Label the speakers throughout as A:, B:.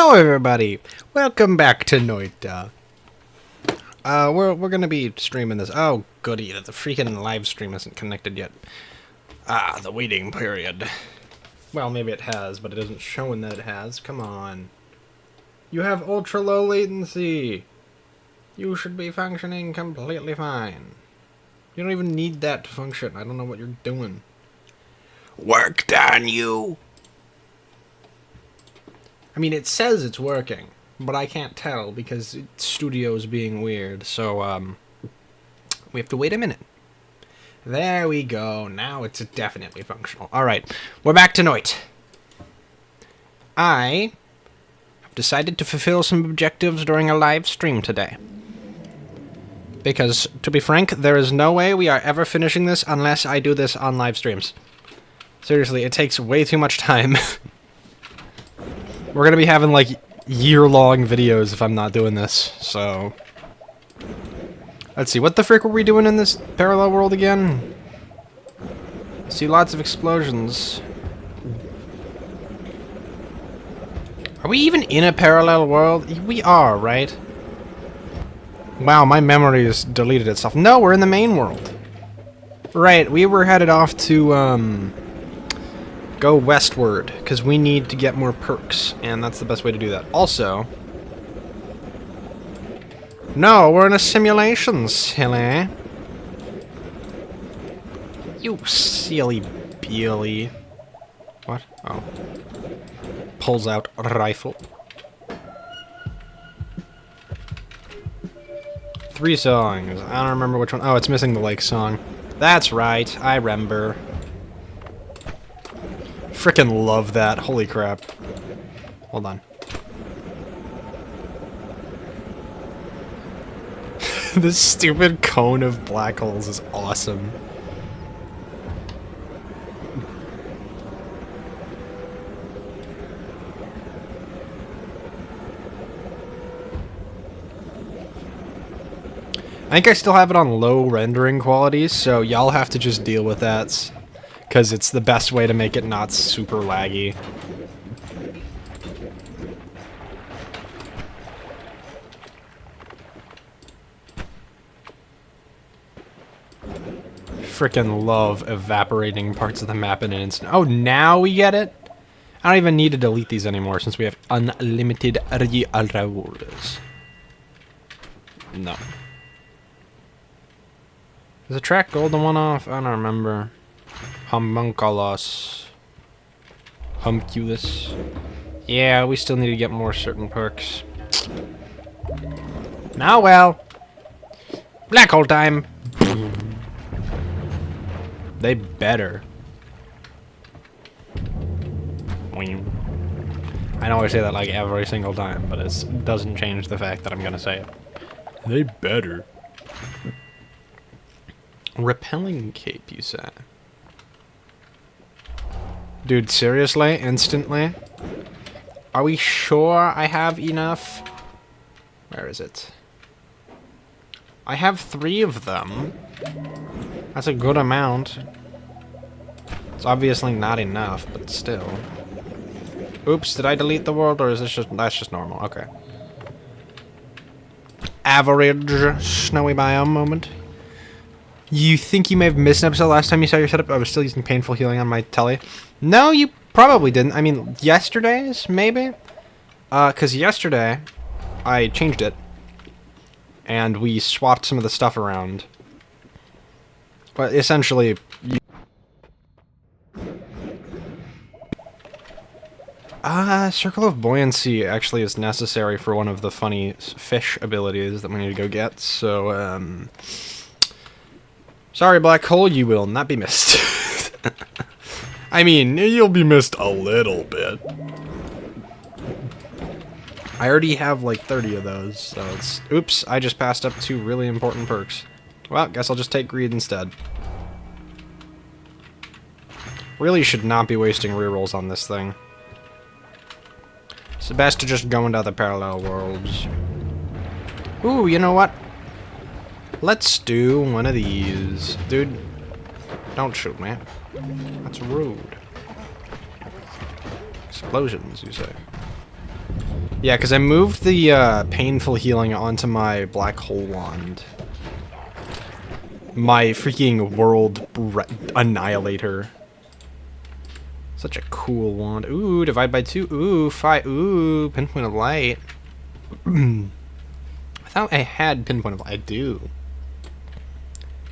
A: Hello, everybody. Welcome back to Noita. We're gonna be streaming this. Oh, goody! The freaking live stream isn't connected yet. Ah, the waiting period. Well, maybe it has, but it isn't showing that it has. Come on. You have ultra low latency. You should be functioning completely fine. You don't even need that to function. I don't know what you're doing. Worked on you. I mean, it says it's working, but I can't tell because studio's being weird, so, we have to wait a minute. There we go. Now it's definitely functional. Alright, we're back to Noit. I have decided to fulfill some objectives during a live stream today. Because, to be frank, there is no way we are ever finishing this unless I do this on live streams. Seriously, it takes way too much time. We're gonna be having, like, year-long videos if I'm not doing this, so... Let's see, what the frick were we doing in this parallel world again? See lots of explosions. Are we even in a parallel world? We are, right? Wow, my memory has deleted itself. No, we're in the main world. Right, we were headed off to, go westward, because we need to get more perks, and that's the best way to do that. Also... No, we're in a simulation, silly. You silly Billy. What? Oh. Pulls out a rifle. 3 songs. I don't remember which one. Oh, it's missing the lake song. That's right, I remember. Frickin' love that. Holy crap. Hold on. This stupid cone of black holes is awesome. I think I still have it on low rendering quality, so y'all have to just deal with that. Because it's the best way to make it not super laggy. Frickin' love evaporating parts of the map in an instant. Oh, now we get it? I don't even need to delete these anymore since we have unlimited rewards. No. Is the track gold the one off? I don't remember. Homunculus. Humculus. Yeah, we still need to get more certain perks. Now, well. Black hole time. They better. I know I say that like every single time, but it doesn't change the fact that I'm gonna say it. They better. Repelling cape, you say? Dude, seriously? Instantly? Are we sure I have enough? Where is it? I have 3 of them. That's a good amount. It's obviously not enough, but still. Oops, did I delete the world, or is this just... That's just normal, okay. Average snowy biome moment. You think you may have missed an episode last time you saw your setup? I was still using painful healing on my telly. No, you probably didn't. I mean, yesterday's, maybe? Because yesterday, I changed it. And we swapped some of the stuff around. But essentially... Circle of Buoyancy actually is necessary for one of the funny fish abilities that we need to go get, so, Sorry, Black Hole, you will not be missed. I mean, you'll be missed a little bit. I already have like 30 of those, so it's... Oops, I just passed up 2 really important perks. Well, guess I'll just take Greed instead. Really should not be wasting rerolls on this thing. It's best to just go into other parallel worlds. Ooh, you know what? Let's do one of these. Dude, don't shoot me. That's rude. Explosions, you say? Yeah, because I moved the painful healing onto my black hole wand. My freaking world annihilator. Such a cool wand. Ooh, divide by 2. Ooh, 5. Ooh, pinpoint of light. I thought I had pinpoint of light. I do.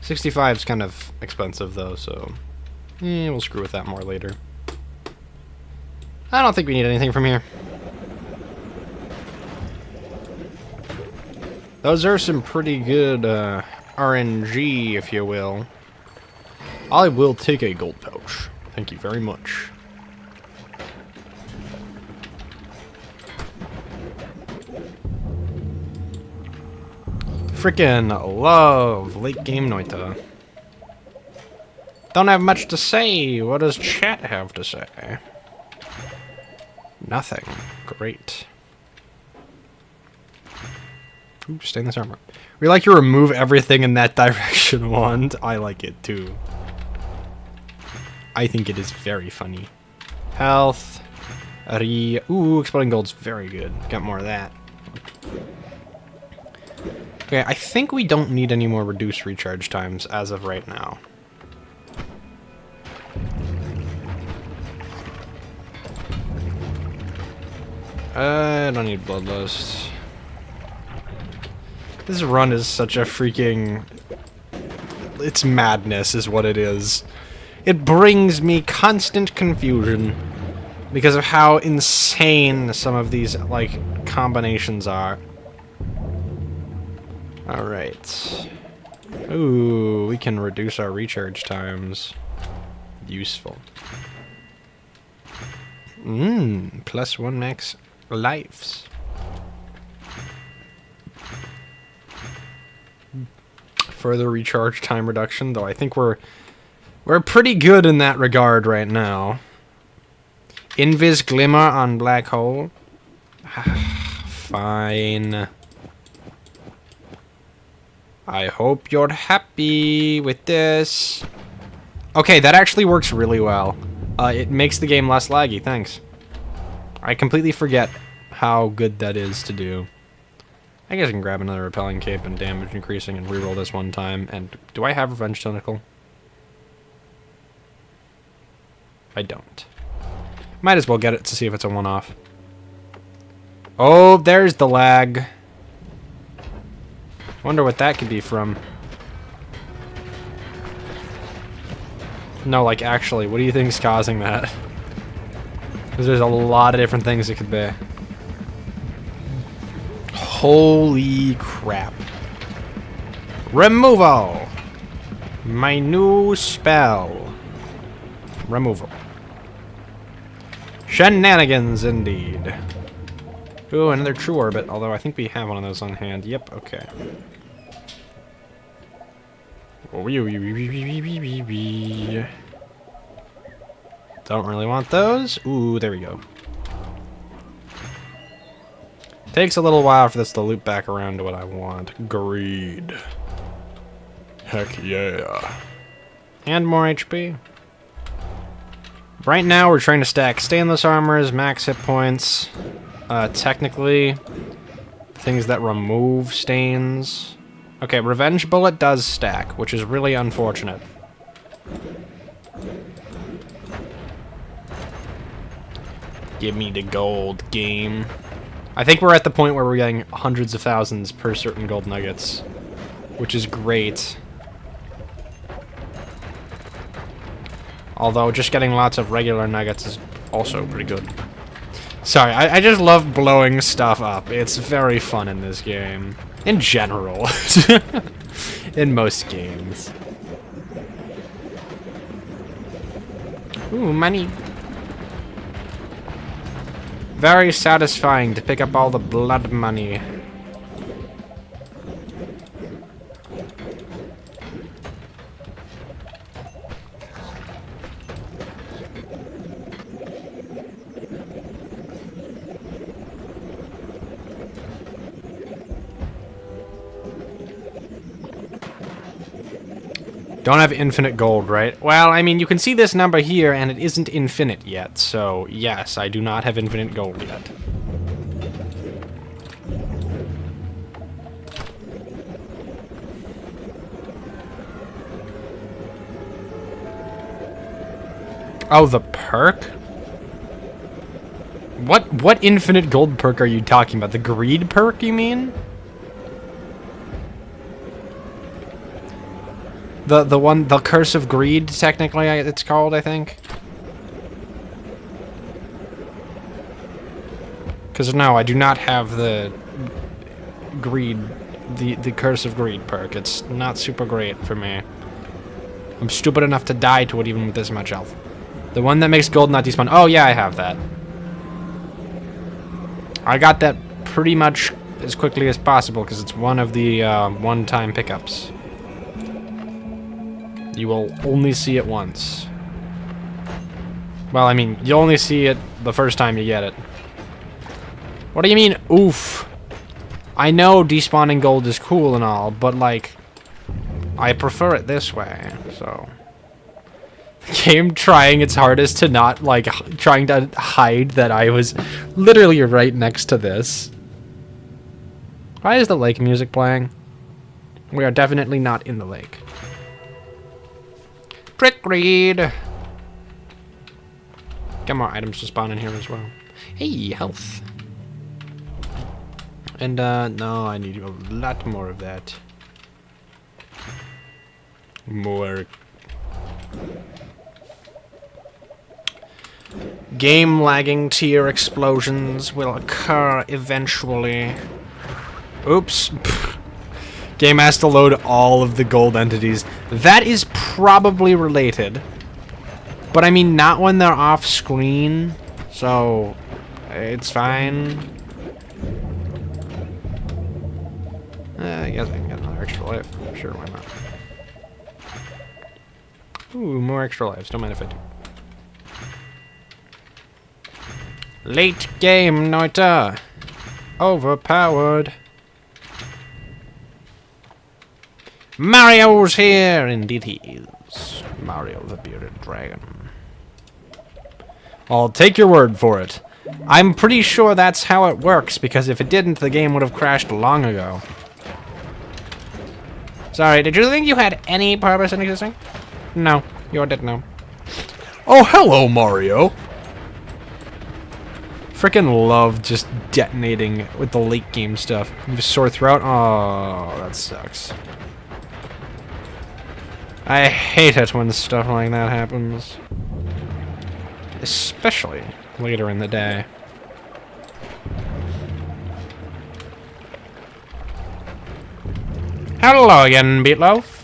A: 65 is kind of expensive though, so we'll screw with that more later. I don't think we need anything from here. Those are some pretty good RNG, if you will. I will take a gold pouch. Thank you very much. Frickin' love late game Noita. Don't have much to say. What does chat have to say? Nothing. Great. Ooh, stainless armor. We like to remove everything in that direction wand. I like it too. I think it is very funny. Health. Ooh, exploding gold's very good. Got more of that. Okay, I think we don't need any more reduced recharge times as of right now. I don't need bloodlust. This run is such a freaking... It's madness is what it is. It brings me constant confusion because of how insane some of these, like, combinations are. Alright. Ooh, we can reduce our recharge times. Useful. +1 max lives. Further recharge time reduction, though I think we're pretty good in that regard right now. Invis glimmer on black hole. Fine. I hope you're happy with this. Okay, that actually works really well. It makes the game less laggy, thanks. I completely forget how good that is to do. I guess I can grab another repelling cape and damage increasing and reroll this one time. And do I have Revenge Tentacle? I don't. Might as well get it to see if it's a one-off. Oh, there's the lag. Wonder what that could be from. No, like, actually, what do you think is causing that? Because there's a lot of different things it could be. Holy crap. Removal! My new spell. Removal. Shenanigans, indeed. Ooh, another true orbit, although I think we have one of those on hand. Yep, okay. Don't really want those. Ooh, there we go. Takes a little while for this to loop back around to what I want. Greed. Heck yeah. And more HP. Right now we're trying to stack stainless armors, max hit points. Technically, things that remove stains. Okay, Revenge Bullet does stack, which is really unfortunate. Give me the gold, game. I think we're at the point where we're getting hundreds of thousands per certain gold nuggets, which is great. Although just getting lots of regular nuggets is also pretty good. Sorry, I just love blowing stuff up. It's very fun in this game. In general. In most games. Ooh, money. Very satisfying to pick up all the blood money. Don't have infinite gold, right? Well, I mean, you can see this number here, and it isn't infinite yet, so yes, I do not have infinite gold yet. Oh, the perk? What infinite gold perk are you talking about? The greed perk, you mean? The curse of greed, technically, it's called, I think. Because no, I do not have the greed, the curse of greed perk. It's not super great for me. I'm stupid enough to die to it even with this much health. The one that makes gold not despawn. Oh yeah, I have that. I got that pretty much as quickly as possible because it's one of the one-time pickups. You will only see it once. Well, I mean, you'll only see it the first time you get it. What do you mean, oof? I know despawning gold is cool and all, but like, I prefer it this way, so. The game trying its hardest to not, like, trying to hide that I was literally right next to this. Why is the lake music playing? We are definitely not in the lake. Trick greed! Got more items to spawn in here as well. Hey, health. And, no, I need a lot more of that. More. Game lagging tier explosions will occur eventually. Oops. Game has to load all of the gold entities. That is probably related. But I mean, not when they're off screen. So, it's fine. I guess I can get another extra life. Sure, why not? Ooh, more extra lives. Don't mind if I do. Late game, Noita. Overpowered. Mario's here! Indeed he is. Mario the Bearded Dragon. I'll take your word for it. I'm pretty sure that's how it works, because if it didn't, the game would have crashed long ago. Sorry, did you think you had any purpose in existing? No, you didn't know. Oh, hello, Mario! Frickin' love just detonating with the late game stuff. You have a sore throat? Oh, that sucks. I hate it when stuff like that happens. Especially later in the day. Hello again, Beatloaf.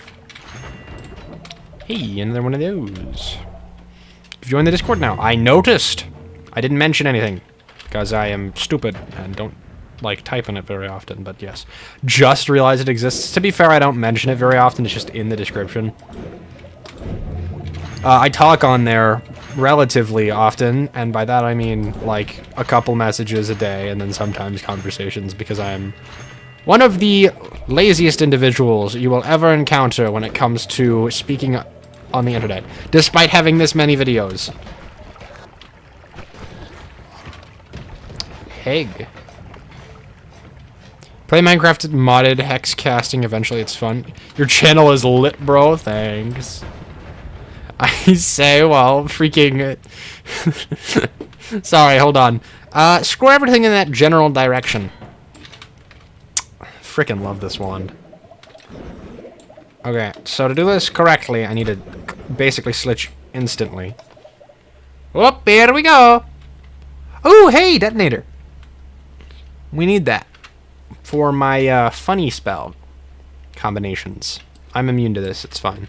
A: Hey, another one of those. You've joined the Discord now. I noticed. I didn't mention anything because I am stupid and don't like typing it very often, but yes. Just realized it exists. To be fair, I don't mention it very often. It's just in the description. I talk on there relatively often, and by that I mean like a couple messages a day and then sometimes conversations because I'm one of the laziest individuals you will ever encounter when it comes to speaking on the internet, despite having this many videos. Heg. Play Minecraft modded hex casting eventually, it's fun. Your channel is lit, bro, thanks. I say, well, freaking... Sorry, hold on. Screw everything in that general direction. Frickin' love this wand. Okay, so to do this correctly, I need to basically switch instantly. Whoop, here we go! Ooh, hey, detonator! We need that for my funny spell combinations. I'm immune to this, it's fine.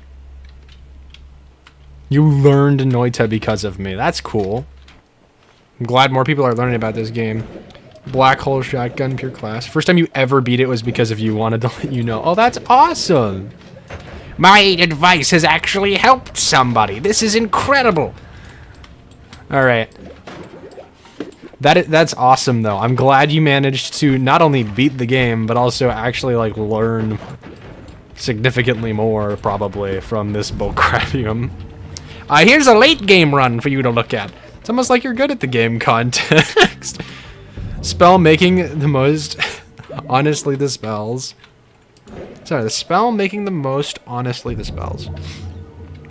A: You learned Noita because of me. That's cool. I'm glad more people are learning about this game. Black hole shotgun, pure class. First time you ever beat it was because of you. Wanted to let you know. Oh, that's awesome. My advice has actually helped somebody. This is incredible. All right. That's awesome, though. I'm glad you managed to not only beat the game, but also actually, like, learn significantly more, probably, from this bullcrapium. Here's a late game run for you to look at. It's almost like you're good at the game context. Spell making the most honestly the spells. Sorry, the spell making the most honestly the spells.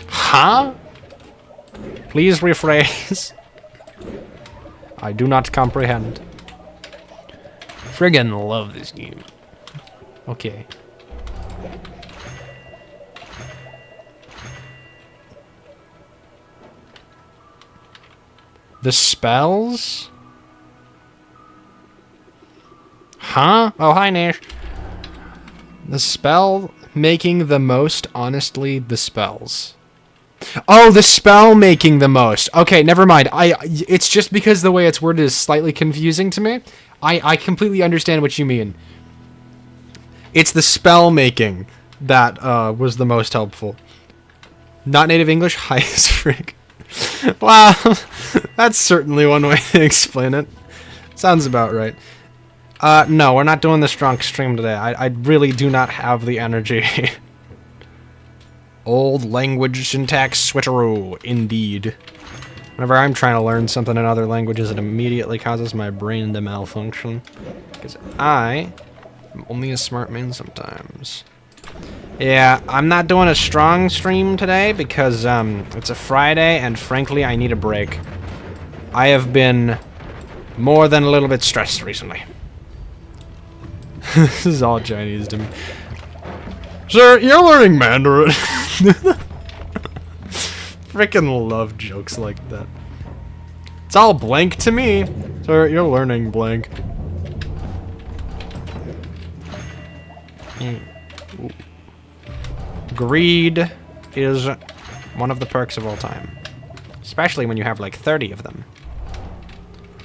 A: Huh? Please rephrase. I do not comprehend. Friggin' love this game. Okay. The spells? Huh? Oh, hi, Nash. The spell making the most, honestly, the spells. Oh, the spell making the most. Okay, never mind. It's just because the way it's worded is slightly confusing to me. I completely understand what you mean. It's the spell making that was the most helpful. Not native English? High as frig. Wow, that's certainly one way to explain it. Sounds about right. No, we're not doing the strong stream today. I really do not have the energy. Old language syntax switcheroo, indeed. Whenever I'm trying to learn something in other languages, it immediately causes my brain to malfunction. Because I am only a smart man sometimes. Yeah, I'm not doing a strong stream today because it's a Friday and frankly I need a break. I have been more than a little bit stressed recently. This is all Chinese to me. Sir, you're learning Mandarin. Frickin' love jokes like that. It's all blank to me. Sir, you're learning blank. Ooh. Greed is one of the perks of all time. Especially when you have like 30 of them.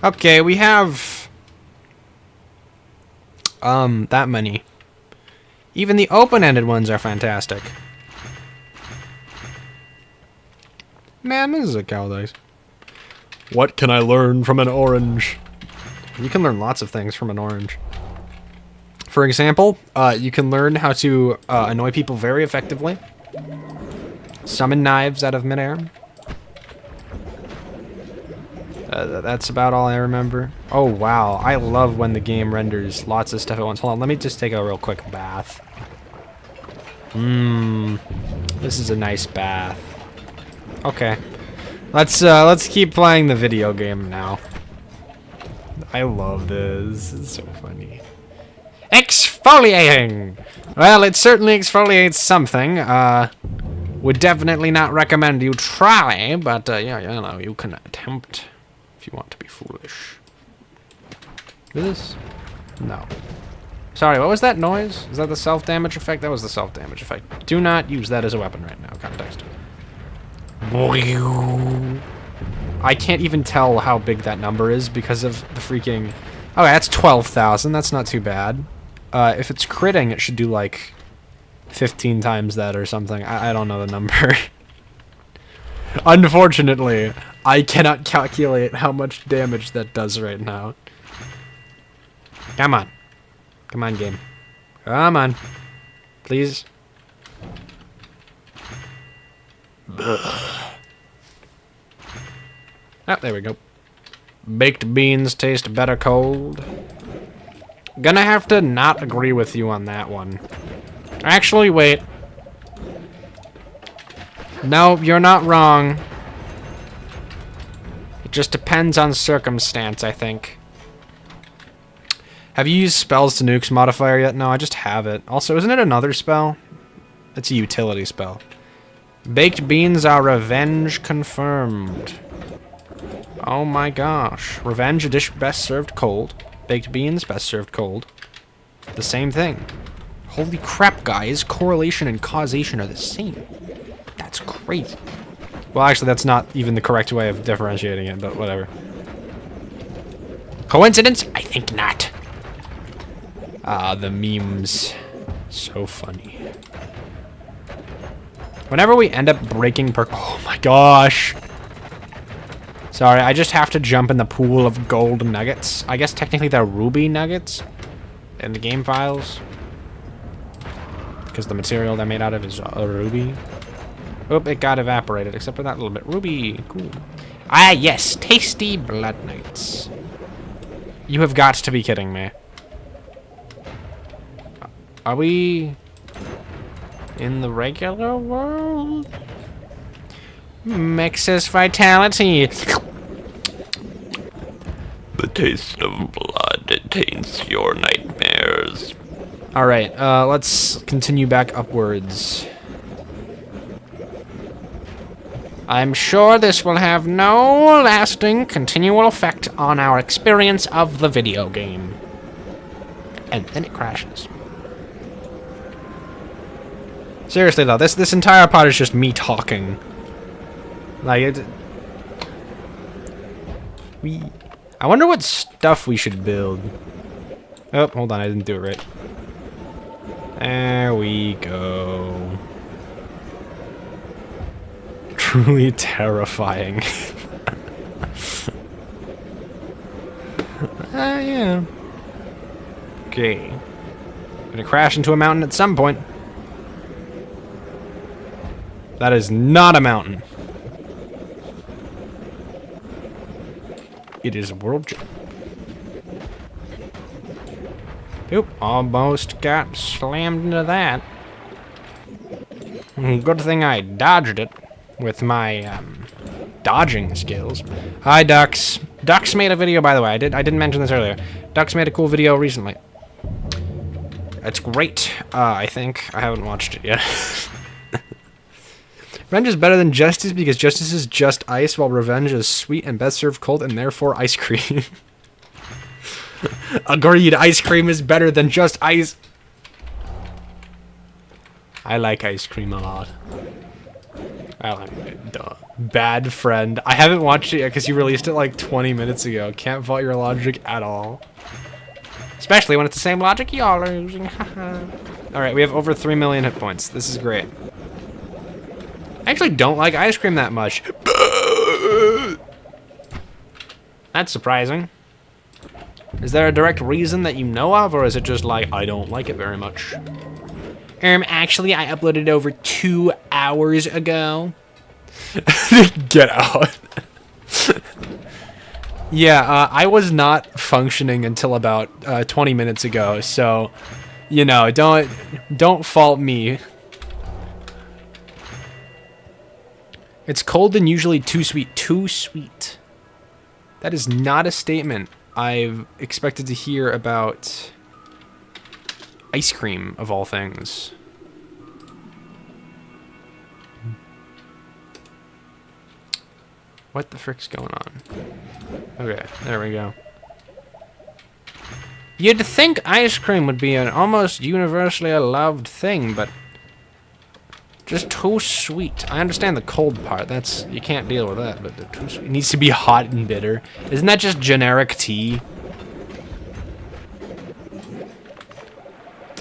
A: Okay, we have that many. Even the open-ended ones are fantastic. Man, this is a cow dice. What can I learn from an orange? You can learn lots of things from an orange. For example, you can learn how to annoy people very effectively. Summon knives out of midair. That's about all I remember. Oh, wow. I love when the game renders lots of stuff at once. Hold on, let me just take a real quick bath. This is a nice bath. Okay. Let's keep playing the video game now. I love this. It's so funny. Exfoliating! Well, it certainly exfoliates something. Would definitely not recommend you try, but yeah, you know, you can attempt if you want to be foolish. This? No. Sorry, what was that noise? Is that the self-damage effect? That was the self-damage effect. Do not use that as a weapon right now, context. I can't even tell how big that number is because of the freaking... Oh, that's 12,000. That's not too bad. If it's critting, it should do like 15 times that or something. I don't know the number. Unfortunately, I cannot calculate how much damage that does right now. Come on. Come on, game. Come on. Please. Oh, there we go. Baked beans taste better cold. Gonna have to not agree with you on that one. Actually, wait. No, you're not wrong. It just depends on circumstance, I think. Have you used spells to nukes modifier yet? No, I just have it. Also, isn't it another spell? It's a utility spell. Baked beans are revenge confirmed. Oh my gosh. Revenge, a dish best served cold. Baked beans, best served cold. The same thing. Holy crap, guys. Correlation and causation are the same. That's crazy. Well, actually, that's not even the correct way of differentiating it, but whatever. Coincidence? I think not. Ah, the memes. So funny. Whenever we end up breaking oh my gosh. Sorry, I just have to jump in the pool of gold nuggets. I guess technically they're ruby nuggets in the game files. Because the material they're made out of is a ruby. Oop, it got evaporated, except for that little bit. Ruby, cool. Ah, yes, tasty blood nuggets. You have got to be kidding me. Are we in the regular world? Mixes vitality.
B: The taste of blood, it taints your nightmares.
A: Alright, let's continue back upwards. I'm sure this will have no lasting, continual effect on our experience of the video game. And then it crashes. Seriously though, this entire part is just me talking. Like, I wonder what stuff we should build. Oh, hold on, I didn't do it right. There we go. Truly terrifying. Yeah. Okay. Gonna crash into a mountain at some point. That is not a mountain. It is a world jump. Oop, almost got slammed into that. Good thing I dodged it with my dodging skills. Hi, Ducks. Ducks made a video, by the way. I didn't mention this earlier. Ducks made a cool video recently. It's great, I think. I haven't watched it yet. Revenge is better than justice because justice is just ice, while revenge is sweet and best served cold and therefore ice cream. Agreed, ice cream is better than just ice. I like ice cream a lot. I like it, duh. Bad friend. I haven't watched it yet because you released it like 20 minutes ago. Can't fault your logic at all. Especially when it's the same logic y'all are using. Alright, we have over 3 million hit points. This is great. I actually don't like ice cream that much. That's surprising. Is there a direct reason that you know of, or is it just like, I don't like it very much? Actually, I uploaded over 2 hours ago. Get out. Yeah, I was not functioning until about 20 minutes ago, so, you know, don't fault me. It's cold and usually too sweet. Too sweet. That is not a statement I've expected to hear about ice cream, of all things. What the frick's going on? Okay, there we go. You'd think ice cream would be an almost universally loved thing, but just too sweet. I understand the cold part. That's, you can't deal with that, but the too sweet. It needs to be hot and bitter. Isn't that just generic tea?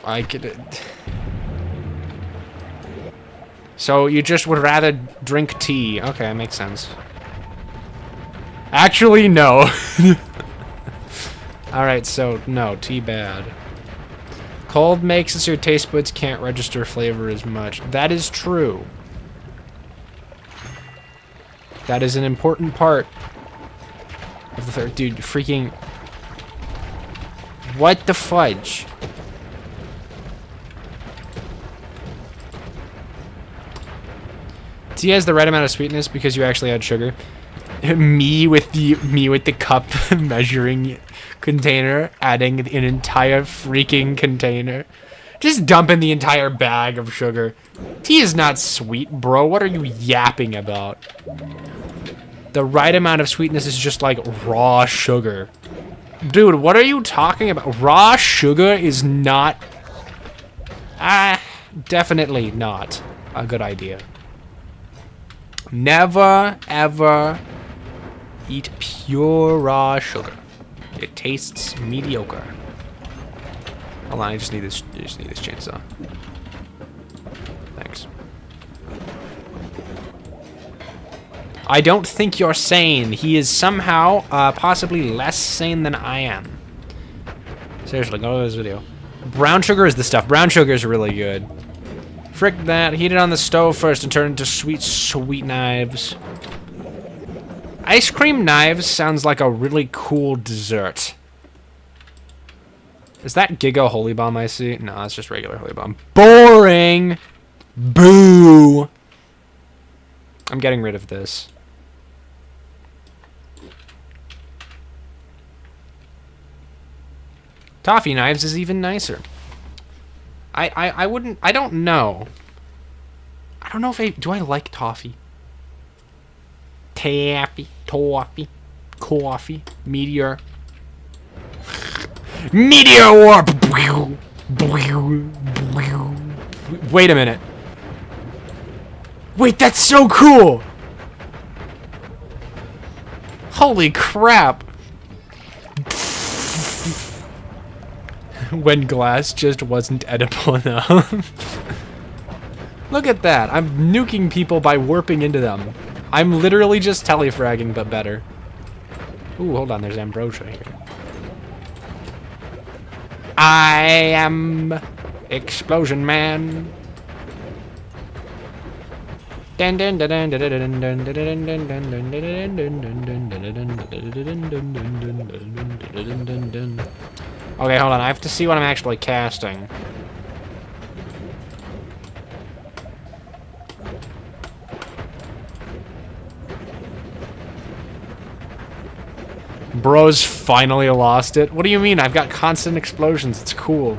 A: I get it. So you just would rather drink tea. Okay, makes sense. Actually, no. Alright, so no, tea bad. Cold makes it so your taste buds can't register flavor as much. That is true. That is an important part of the third. Dude, freaking. What the fudge? Tea has the right amount of sweetness because you actually add sugar. me with the cup measuring container, adding an entire freaking container. Just dumping the entire bag of sugar. Tea is not sweet, bro. What are you yapping about? The right amount of sweetness is just like raw sugar. Dude, what are you talking about? Raw sugar is not... definitely not a good idea. Never, ever eat pure raw sugar. It tastes mediocre. Hold on, I just need this chainsaw. Thanks. I don't think you're sane. He is somehow, possibly less sane than I am. Seriously, go to this video. Brown sugar is the stuff. Brown sugar is really good. Frick that. Heat it on the stove first and turn it into sweet, sweet knives. Ice cream knives sounds like a really cool dessert. Is that Giga Holy Bomb I see? No, that's just regular Holy Bomb. Boring! Boo! I'm getting rid of this. Toffee knives is even nicer. I wouldn't... I don't know. I don't know if do I like toffee? Taffy. Toffee. Coffee. Meteor. Meteor warp! Wait a minute. Wait, that's so cool! Holy crap! When glass just wasn't edible enough. Look at that. I'm nuking people by warping into them. I'm literally just telefragging, but better. Ooh, hold on. There's ambrosia here. I am Explosion Man. Okay, hold on. I have to see what I'm actually casting. Bro's finally lost it. What do you mean? I've got constant explosions. It's cool.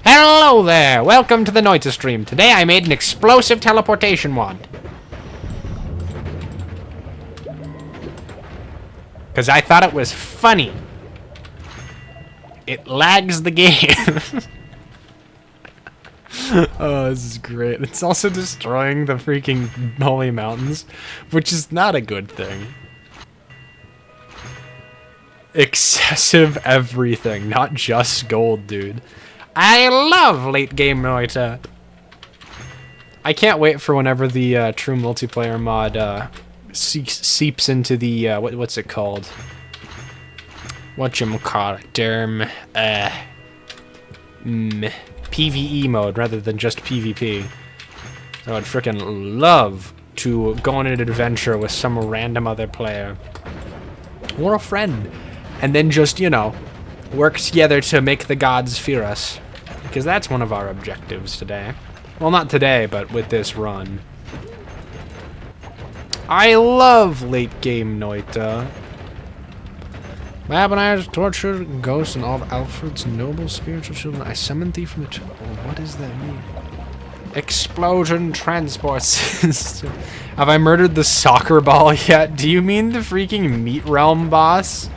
A: Hello there! Welcome to the Noita stream. Today I made an explosive teleportation wand. Because I thought it was funny. It lags the game. Oh, this is great. It's also destroying the freaking holy mountains, which is not a good thing. Excessive everything, not just gold, dude. I love late game Noita. I can't wait for whenever the true multiplayer mod seeps into the what's it called? Whatchamacallit? PvE mode rather than just PvP. I would frickin' love to go on an adventure with some random other player or a friend, and then just, you know, work together to make the gods fear us. Because that's one of our objectives today. Well, not today, but with this run. I love late game Noita. Labonized, tortured, ghost, and all of Alfred's noble spiritual children. I summoned thee from the... What does that mean? Explosion transport system. Have I murdered the soccer ball yet? Do you mean the freaking Meat Realm boss?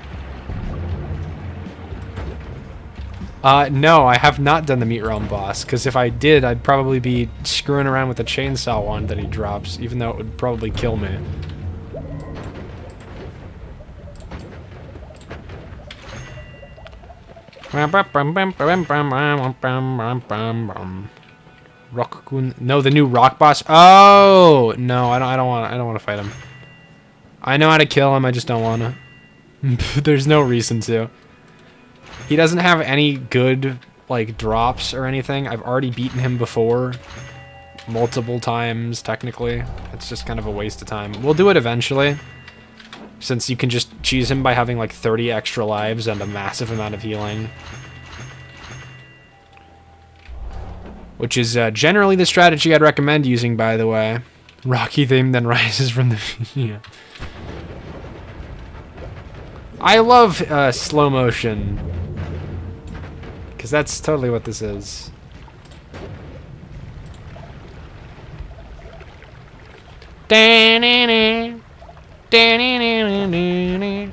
A: No, I have not done the Meat Realm boss, because if I did, I'd probably be screwing around with the chainsaw wand that he drops, even though it would probably kill me. Rockcoon. No, the new rock boss. Oh no, I don't want to fight him. I know how to kill him. I just don't want to. There's no reason to. He doesn't have any good like drops or anything. I've already beaten him before, multiple times technically. It's just kind of a waste of time. We'll do it eventually, since you can just cheese him by having like 30 extra lives and a massive amount of healing. Which is generally the strategy I'd recommend using, by the way. Rocky theme then rises from the... yeah. I love slow motion. Because that's totally what this is.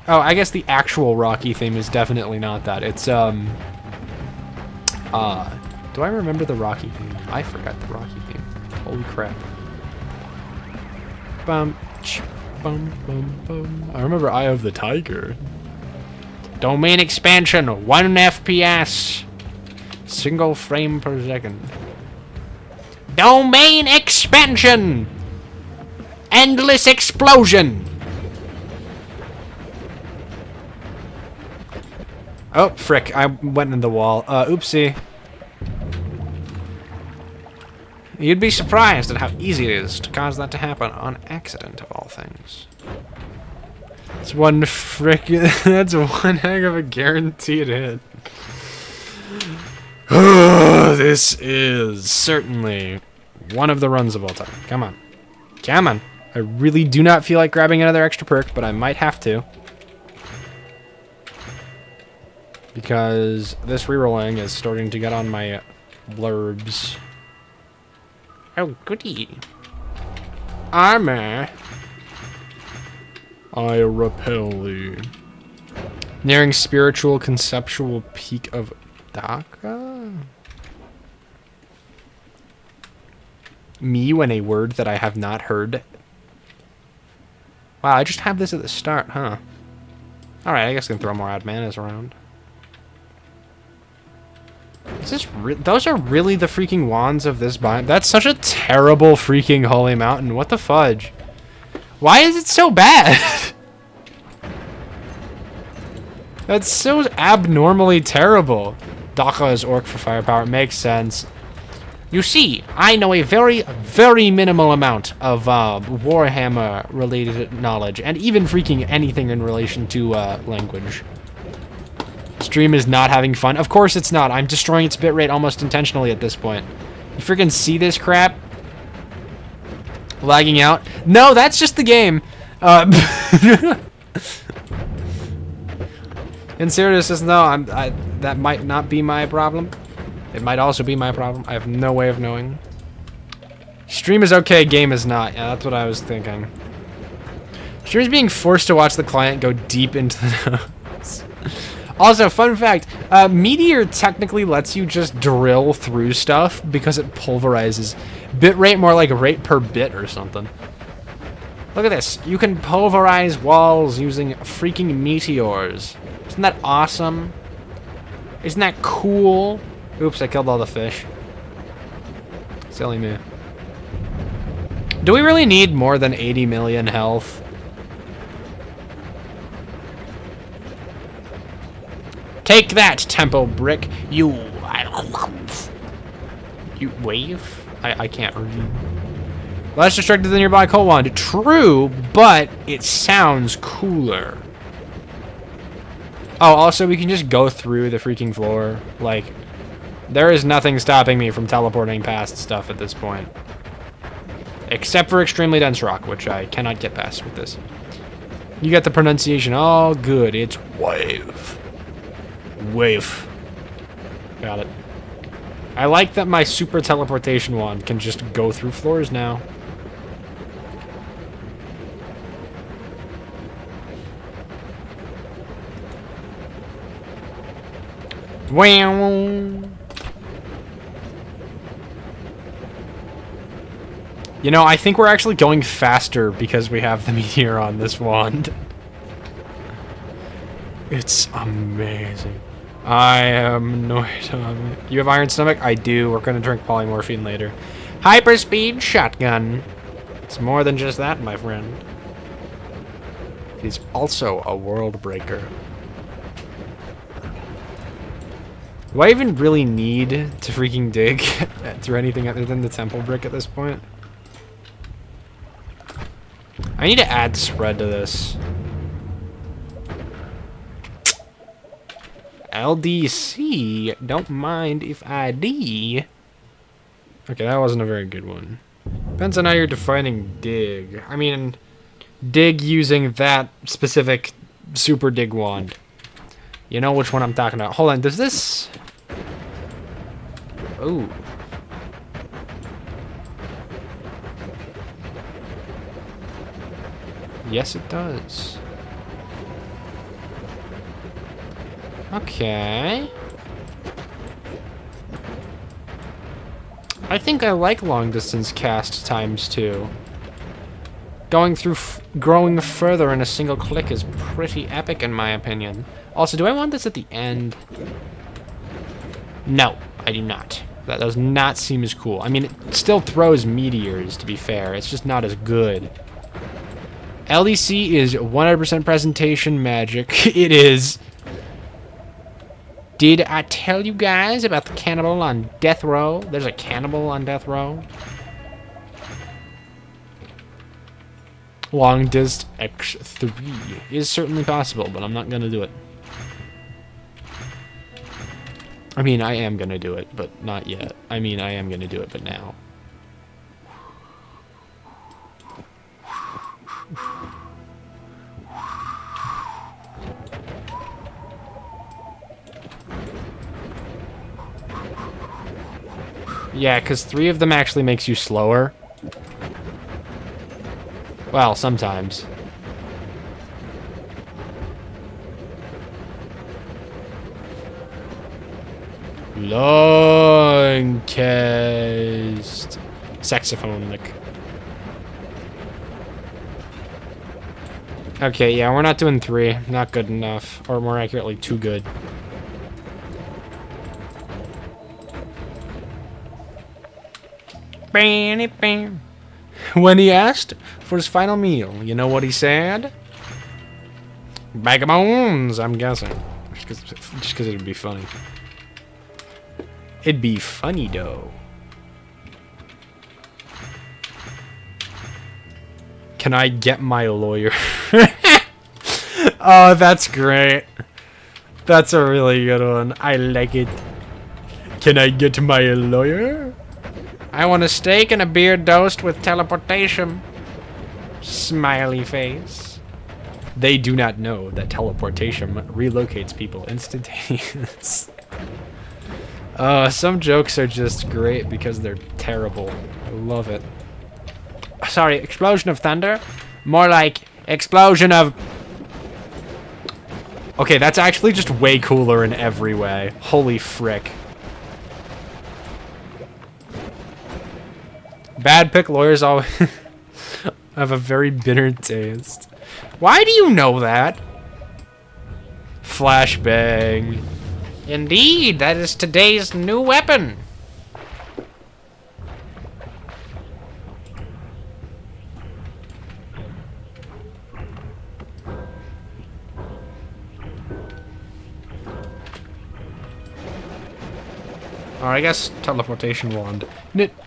A: Oh, I guess the actual Rocky theme is definitely not that. It's, do I remember the Rocky theme? I forgot the Rocky theme. Holy crap. Bum, bum, bum, bum. I remember Eye of the Tiger. Domain expansion, 1 FPS. Single frame per second. Domain expansion! Endless explosion! Oh, frick. I went in the wall. Oopsie. You'd be surprised at how easy it is to cause that to happen on accident, of all things. It's one frickin'... That's one heck of a guaranteed hit. This is certainly one of the runs of all time. Come on. Come on. I really do not feel like grabbing another extra perk, but I might have to. Because this rerolling is starting to get on my blurbs. Oh, goody. Armor. I repel thee. Nearing spiritual conceptual peak of Dhaka? Me when a word that I have not heard. Wow, I just have this at the start, huh? Alright, I guess I can throw more odd manas around. Is this those are really the freaking wands of this biome? That's such a terrible freaking holy mountain. What the fudge? Why is it so bad? That's so abnormally terrible. Dhaka is orc for firepower. Makes sense. You see, I know a very, very minimal amount of Warhammer-related knowledge, and even freaking anything in relation to language. Stream is not having fun. Of course it's not. I'm destroying its bitrate almost intentionally at this point. You freaking see this crap? Lagging out? No, that's just the game. In seriousness, no, that might not be my problem. It might also be my problem. I have no way of knowing. Stream is okay, game is not. Yeah, that's what I was thinking. Stream is being forced to watch the client go deep into the notes. Also, fun fact, Meteor technically lets you just drill through stuff because it pulverizes. Bitrate more like rate per bit or something. Look at this. You can pulverize walls using freaking meteors. Isn't that awesome? Isn't that cool? Oops, I killed all the fish. Silly me. Do we really need more than 80 million health? Take that, tempo brick. You wave? I can't read. Less destructive than nearby coal wand. True, but it sounds cooler. Oh, also, we can just go through the freaking floor. Like, there is nothing stopping me from teleporting past stuff at this point. Except for extremely dense rock, which I cannot get past with this. You got the pronunciation all good. It's wave. Wave. Got it. I like that my super teleportation wand can just go through floors now. Wow. You know, I think we're actually going faster because we have the meteor on this wand. It's amazing. I am annoyed. You have iron stomach? I do. We're gonna drink polymorphine later. Hyperspeed shotgun. It's more than just that, my friend. It is also a world breaker. Do I even really need to freaking dig through anything other than the temple brick at this point? I need to add spread to this. LDC, don't mind if I D. Okay, that wasn't a very good one. Depends on how you're defining dig. I mean, dig using that specific super dig wand. You know which one I'm talking about. Hold on, does this... Ooh. Yes, it does. Okay. I think I like long distance cast times 2. Going through growing further in a single click is pretty epic in my opinion. Also, do I want this at the end? No, I do not. That does not seem as cool. I mean, it still throws meteors, to be fair. It's just not as good. LDC is 100% presentation magic. It is. Did I tell you guys about the cannibal on death row? There's a cannibal on death row. Long dist X3 is certainly possible, but I'm not gonna do it. I mean, I am gonna do it, but not yet. I mean, I am gonna do it, but now. Yeah, because 3 of them actually makes you slower. Well, sometimes. Long cast. Saxophone lick. Okay, yeah, we're not doing 3. Not good enough. Or more accurately, too good. When he asked for his final meal, you know what he said? Bag of bones, I'm guessing. Just because it'd be funny. It'd be funny, though. Can I get my lawyer? Oh, that's great. That's a really good one. I like it. Can I get my lawyer? I want a steak and a beer dosed with teleportation. Smiley face. They do not know that teleportation relocates people instantaneously. Some jokes are just great because they're terrible. I love it. Sorry, explosion of thunder? More like explosion of... Okay, that's actually just way cooler in every way. Holy frick. Bad pick lawyers always have a very bitter taste. Why do you know that? Flashbang. Indeed, that is today's new weapon. Or I guess teleportation wand.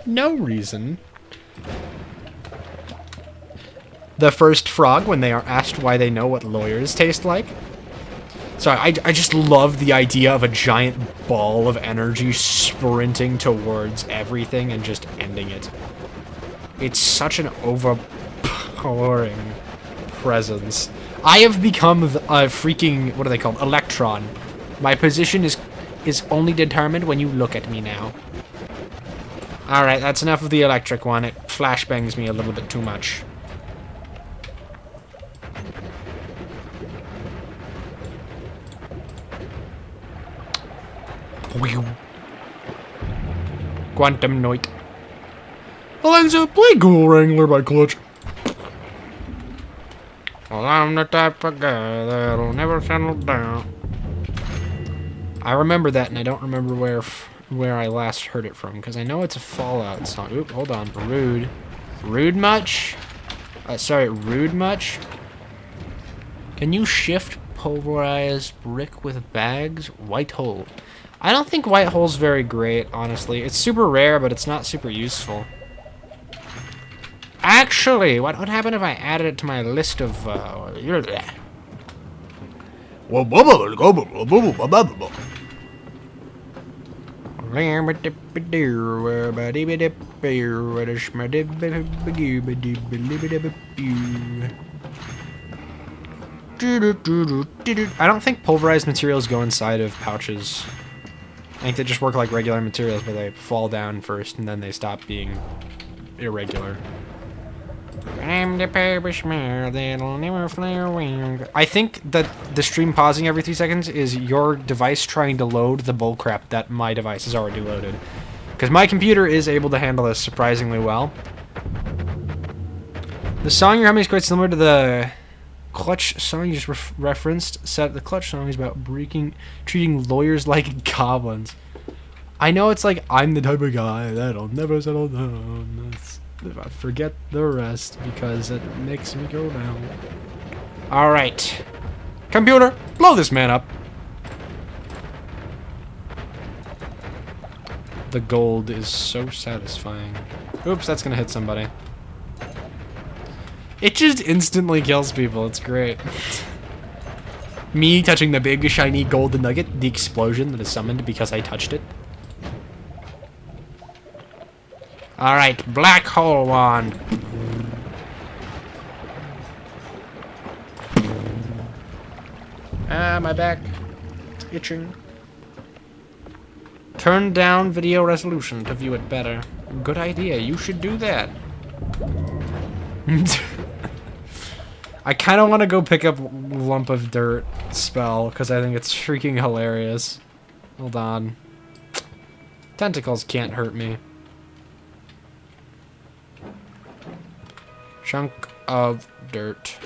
A: No reason. The first frog when they are asked why they know what lawyers taste like. Sorry, I just love the idea of a giant ball of energy sprinting towards everything and just ending it. It's such an overpowering presence. I have become a freaking, what are they called? Electron. My position is only determined when you look at me now. Alright, that's enough of the electric one. It flashbangs me a little bit too much. Quantum Noit. Alexa, play Ghoul Wrangler by Clutch. Well, I'm the type of guy that'll never settle down. I remember that, and I don't remember where I last heard it from, because I know it's a Fallout song. Oop, hold on. Rude. Rude much? Sorry, rude much? Can you shift pulverized brick with bags? White hole. I don't think white hole's very great, honestly. It's super rare, but it's not super useful. Actually, what would happen if I added it to my list of, I don't think pulverized materials go inside of pouches. I think they just work like regular materials, but they fall down first and then they stop being irregular. I'm the paper smear that'll never fly around. I think that the stream pausing every 3 seconds is your device trying to load the bullcrap that my device has already loaded. Because my computer is able to handle this surprisingly well. The song you're humming is quite similar to the Clutch song you just referenced. The Clutch song is about treating lawyers like goblins. I know it's like, I'm the type of guy that'll never settle down. Forget the rest because it makes me go down. Alright. Computer, blow this man up. The gold is so satisfying. Oops, that's gonna hit somebody. It just instantly kills people. It's great.
C: Me touching the big, shiny golden nugget, the explosion that is summoned because I touched it. Alright, black hole wand. Ah, my back. It's itching. Turn down video resolution to view it better. Good idea, you should do that. I kind of want to go pick up Lump of Dirt spell, because I think it's freaking hilarious. Hold on. Tentacles can't hurt me. Chunk of dirt.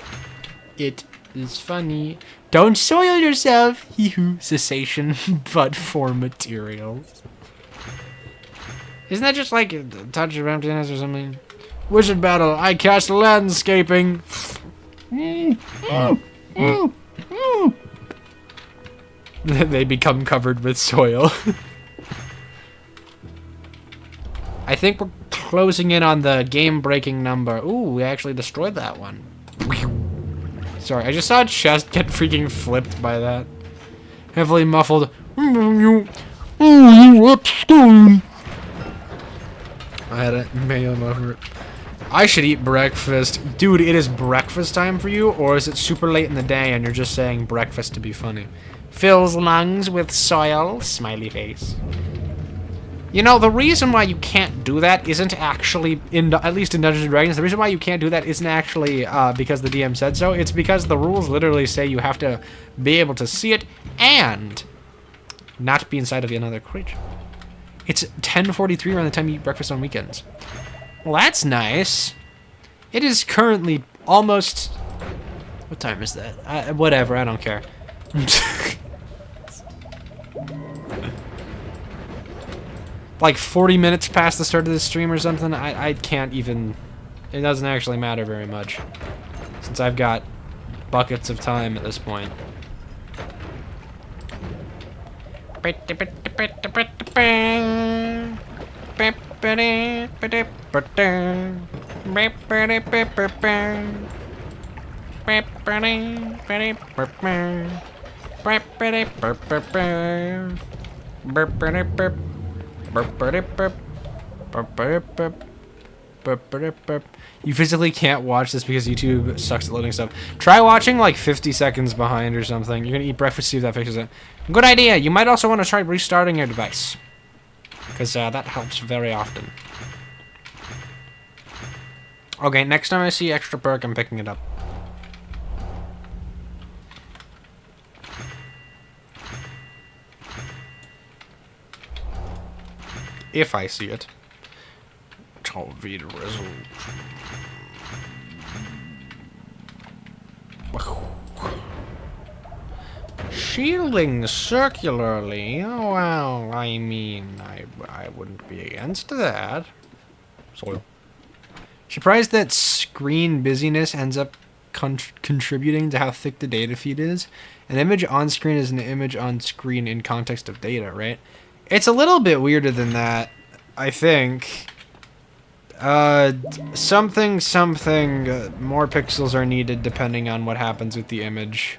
C: It is funny. Don't soil yourself. Cessation, but for materials. Isn't that just like a touch of emptiness or something? Wizard battle. I cast landscaping. They become covered with soil. I think we're closing in on the game-breaking number. Ooh, we actually destroyed that one. Sorry, I just saw a chest get freaking flipped by that. Heavily muffled. I had a mail over it. I should eat breakfast. Dude, it is breakfast time for you, or is it super late in the day and you're just saying breakfast to be funny? Fills lungs with soil, smiley face. You know, the reason why you can't do that isn't actually, at least in Dungeons & Dragons, the reason why you can't do that isn't actually because the DM said so. It's because the rules literally say you have to be able to see it and not be inside of another creature. It's 10:43 around the time you eat breakfast on weekends. Well, that's nice. It is currently almost... What time is that? Whatever, I don't care. Like 40 minutes past the start of the stream or something. I can't even... It doesn't actually matter very much, since I've got buckets of time at this point. You physically can't watch this because YouTube sucks at loading stuff. Try watching like 50 seconds behind or something. You're gonna eat breakfast, see if that fixes it. Good idea. You might also want to try restarting your device, because that helps very often. Okay, next time I see extra perk, I'm picking it up. If I see it. Shielding circularly? Oh, well, I mean, I wouldn't be against that. Soil. Surprised that screen busyness ends up contributing to how thick the data feed is. An image on screen is an image on screen in context of data, right? It's a little bit weirder than that, I think. Something, more pixels are needed depending on what happens with the image.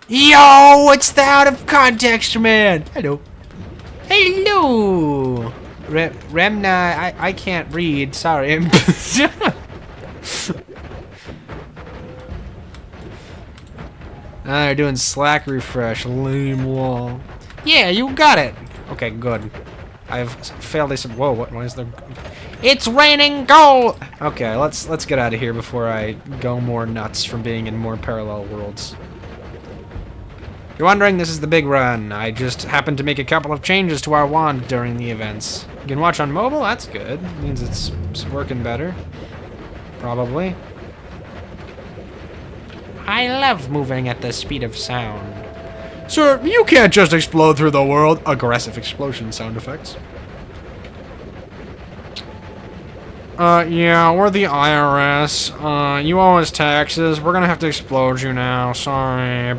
C: Yo, it's the out of context man. Hello. Hello. Remna, I can't read, sorry. They're doing Slack refresh, lame wall. Yeah, you got it. Okay, good. I've failed this. Whoa, what is the... It's raining gold! Okay, let's get out of here before I go more nuts from being in more parallel worlds. You're wondering, this is the big run. I just happened to make a couple of changes to our wand during the events. You can watch on mobile? That's good. Means it's working better. Probably. I love moving at the speed of sound. Sir, you can't just explode through the world. Aggressive explosion sound effects. Yeah, we're the IRS. You owe us taxes. We're gonna have to explode you now. Sorry.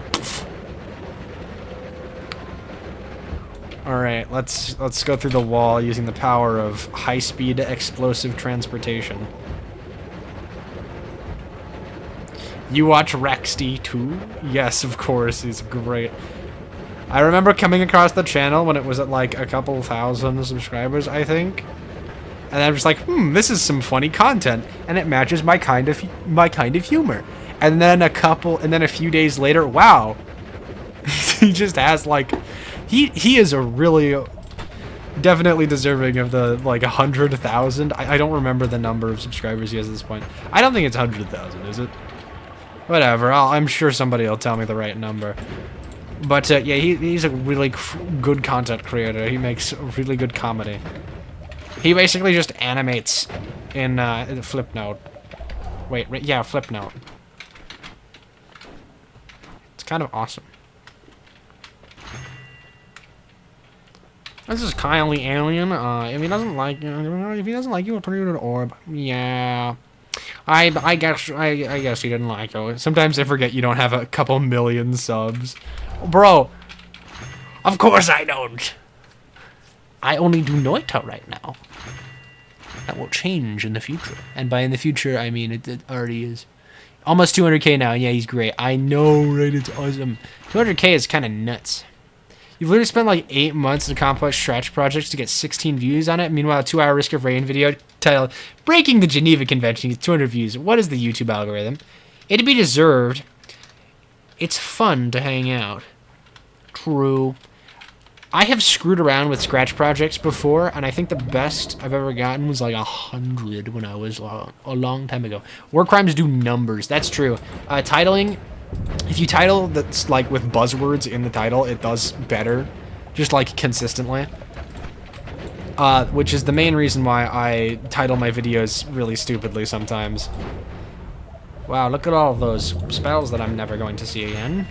C: Alright, let's go through the wall using the power of high-speed explosive transportation. You watch Rexty too? Yes, of course, he's great. I remember coming across the channel when it was at like a couple thousand subscribers, I think. And I'm just like, this is some funny content, and it matches my kind of humor. And then a few days later, wow, he just has like, he is a really definitely deserving of the like 100,000. I don't remember the number of subscribers he has at this point. I don't think it's 100,000, is it? Whatever. I'm sure somebody will tell me the right number. But yeah, he's a really good content creator. He makes really good comedy. He basically just animates in Flipnote. Wait, yeah, Flipnote. It's kind of awesome. This is Kyle the Alien. If he doesn't like you, I'll turn you to an orb. Yeah. I guess he didn't like you. Sometimes I forget you don't have a couple million subs. Bro, of course I don't. I only do Noita right now. That will change in the future. And by in the future, I mean it already is. Almost 200k now. Yeah, he's great. I know, right? It's awesome. 200k is kind of nuts. You've literally spent like 8 months to complex stretch projects to get 16 views on it. Meanwhile, a 2-hour Risk of Rain video titled "Breaking the Geneva Convention" gets 200 views. What is the YouTube algorithm? It'd be deserved. It's fun to hang out. True. I have screwed around with scratch projects before, and I think the best I've ever gotten was like 100 when I was a long time ago. War crimes do numbers. That's true. Titling. If you title that's like with buzzwords in the title, it does better, just like consistently. Which is the main reason why I title my videos really stupidly sometimes. Wow, look at all those spells that I'm never going to see again.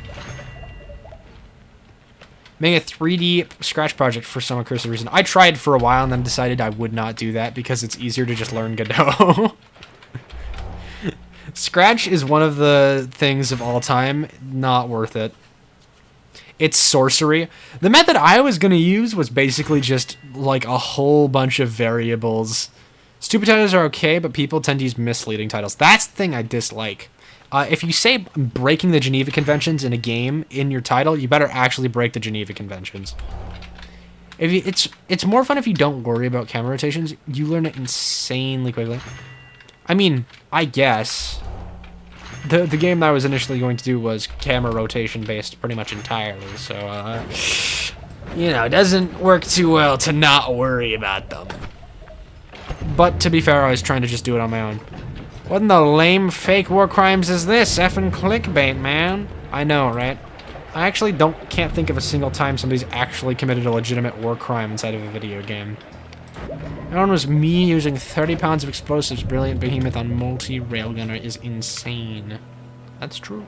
C: Make a 3D scratch project for some accursed reason. I tried for a while and then decided I would not do that because it's easier to just learn Godot. Scratch is one of the things of all time, not worth it. It's sorcery. The method I was going to use was basically just like a whole bunch of variables. Stupid titles are okay, but people tend to use misleading titles. That's the thing I dislike. If you say breaking the Geneva Conventions in a game in your title, you better actually break the Geneva Conventions. It's more fun if you don't worry about camera rotations. You learn it insanely quickly. I mean, I guess. The game that I was initially going to do was camera rotation based pretty much entirely, so, you know, it doesn't work too well to not worry about them. But to be fair, I was trying to just do it on my own. What in the lame fake war crimes is this? Effing clickbait, man. I know, right? I actually can't think of a single time somebody's actually committed a legitimate war crime inside of a video game. That one was me using 30 pounds of explosives. Brilliant behemoth on multi-railgunner is insane. That's true.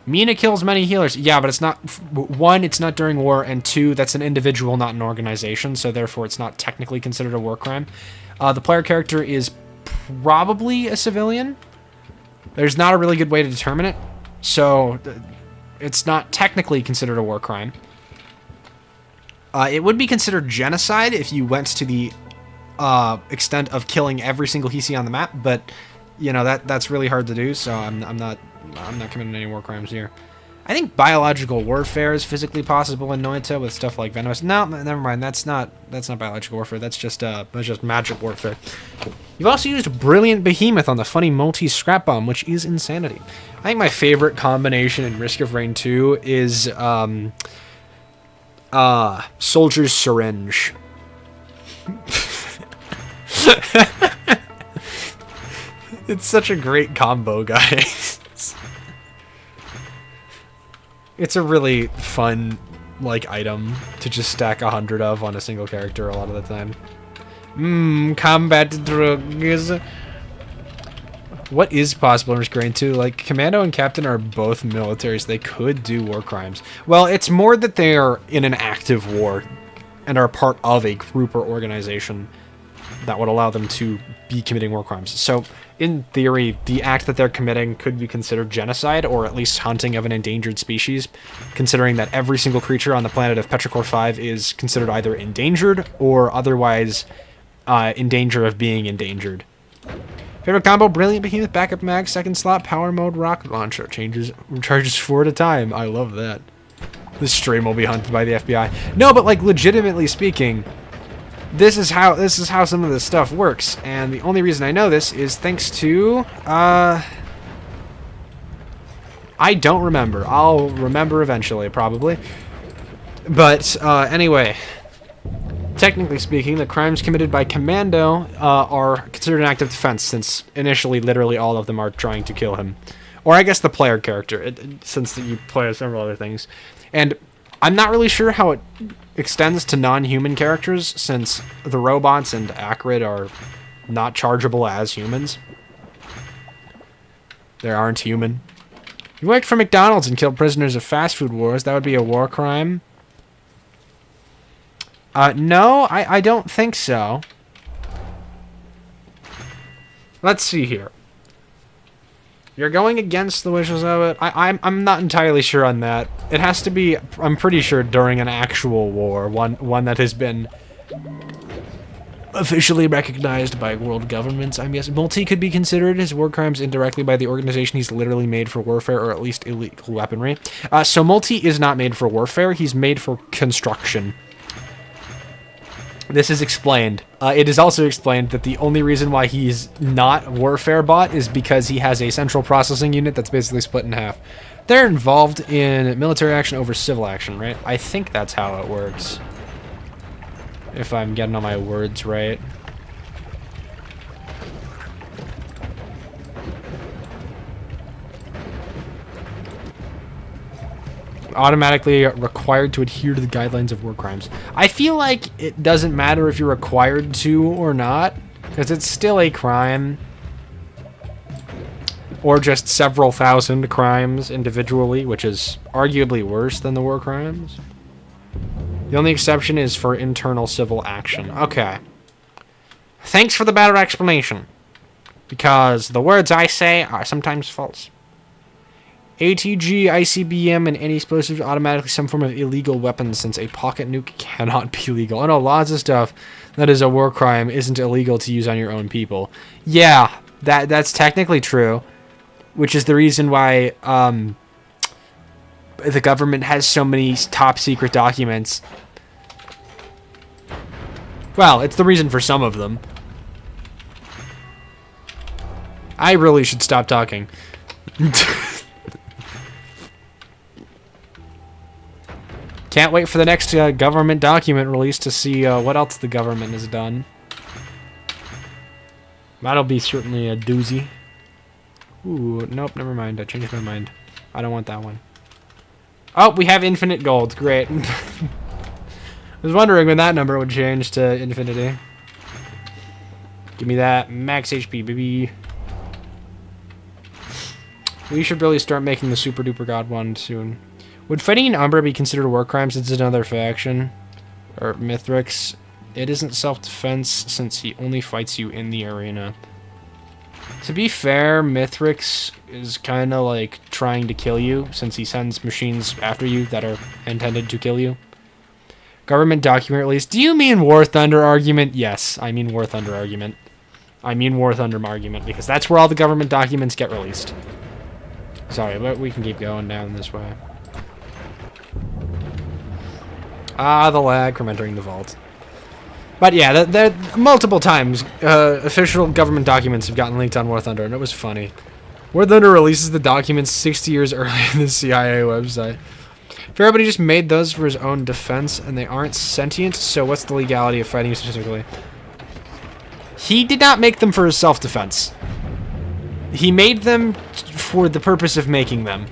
C: Mina kills many healers. Yeah, but it's not... One, it's not during war, and two, that's an individual, not an organization, so therefore it's not technically considered a war crime. The player character is probably a civilian. There's not a really good way to determine it, so it's not technically considered a war crime. It would be considered genocide if you went to the extent of killing every single Hisi on the map, but you know that's really hard to do. So I'm not committing any war crimes here. I think biological warfare is physically possible in Noita with stuff like venomous. No, never mind. That's not biological warfare. That's just magic warfare. You've also used Brilliant Behemoth on the funny multi-scrap bomb, which is insanity. I think my favorite combination in Risk of Rain 2 is Soldier's Syringe. It's such a great combo, guys. It's a really fun, like, item to just stack 100 of on a single character a lot of the time. Combat drugs. What is possible in Risk of Rain 2? Like, Commando and Captain are both militaries. They could do war crimes. Well, it's more that they are in an active war and are part of a group or organization that would allow them to be committing war crimes. So, in theory, the act that they're committing could be considered genocide, or at least hunting of an endangered species, considering that every single creature on the planet of Petrichor 5 is considered either endangered or otherwise in danger of being endangered. Favorite combo, Brilliant Behemoth, Backup Mag, second slot, Power Mode, Rocket Launcher. Recharges 4 at a time. I love that. This stream will be hunted by the FBI. No, but like legitimately speaking, this is how some of this stuff works. And the only reason I know this is thanks to I don't remember. I'll remember eventually, probably. But anyway, technically speaking, the crimes committed by Commando are considered an act of defense, since initially literally all of them are trying to kill him. Or I guess the player character, since you play as several other things. And I'm not really sure how it extends to non-human characters, since the robots and Acrid are not chargeable as humans. They aren't human. You worked for McDonald's and killed prisoners of fast food wars. That would be a war crime. No, I don't think so. Let's see here. You're going against the wishes of it. I'm not entirely sure on that. It has to be, I'm pretty sure, during an actual war, one that has been officially recognized by world governments. I guess multi could be considered as war crimes indirectly by the organization he's literally made for warfare, or at least illegal weaponry. So multi is not made for warfare. He's made for construction. This is explained. It is also explained that the only reason why he's not warfare bot is because he has a central processing unit that's basically split in half. They're involved in military action over civil action, right? I think that's how it works. If I'm getting all my words right. Automatically required to adhere to the guidelines of war crimes. I feel like it doesn't matter if you're required to or not, because it's still a crime. Or just several thousand crimes individually, which is arguably worse than the war crimes. The only exception is for internal civil action. Okay. Thanks for the better explanation, because the words I say are sometimes false. ATG, ICBM, and any explosives are automatically some form of illegal weapon, since a pocket nuke cannot be legal. I know lots of stuff that is a war crime isn't illegal to use on your own people. Yeah, that's technically true, which is the reason why the government has so many top secret documents. Well, it's the reason for some of them. I really should stop talking. Can't wait for the next government document release to see what else the government has done. That'll be certainly a doozy. Ooh, nope, never mind. I changed my mind. I don't want that one. Oh, we have infinite gold. Great. I was wondering when that number would change to infinity. Give me that max HP, baby. We should really start making the super duper god one soon. Would fighting in Umbra be considered a war crime since it's another faction? Or Mithrix? It isn't self-defense since he only fights you in the arena. To be fair, Mithrix is kind of like trying to kill you since he sends machines after you that are intended to kill you. Government document release. Do you mean War Thunder argument? Yes, I mean War Thunder argument. I mean War Thunder argument because that's where all the government documents get released. Sorry, but we can keep going down this way. Ah, the lag from entering the vault. But yeah, there multiple times official government documents have gotten leaked on War Thunder, and it was funny. War Thunder releases the documents 60 years early in the CIA website. If everybody just made those for his own defense, and they aren't sentient, so what's the legality of fighting specifically? He did not make them for his self-defense. He made them for the purpose of making them.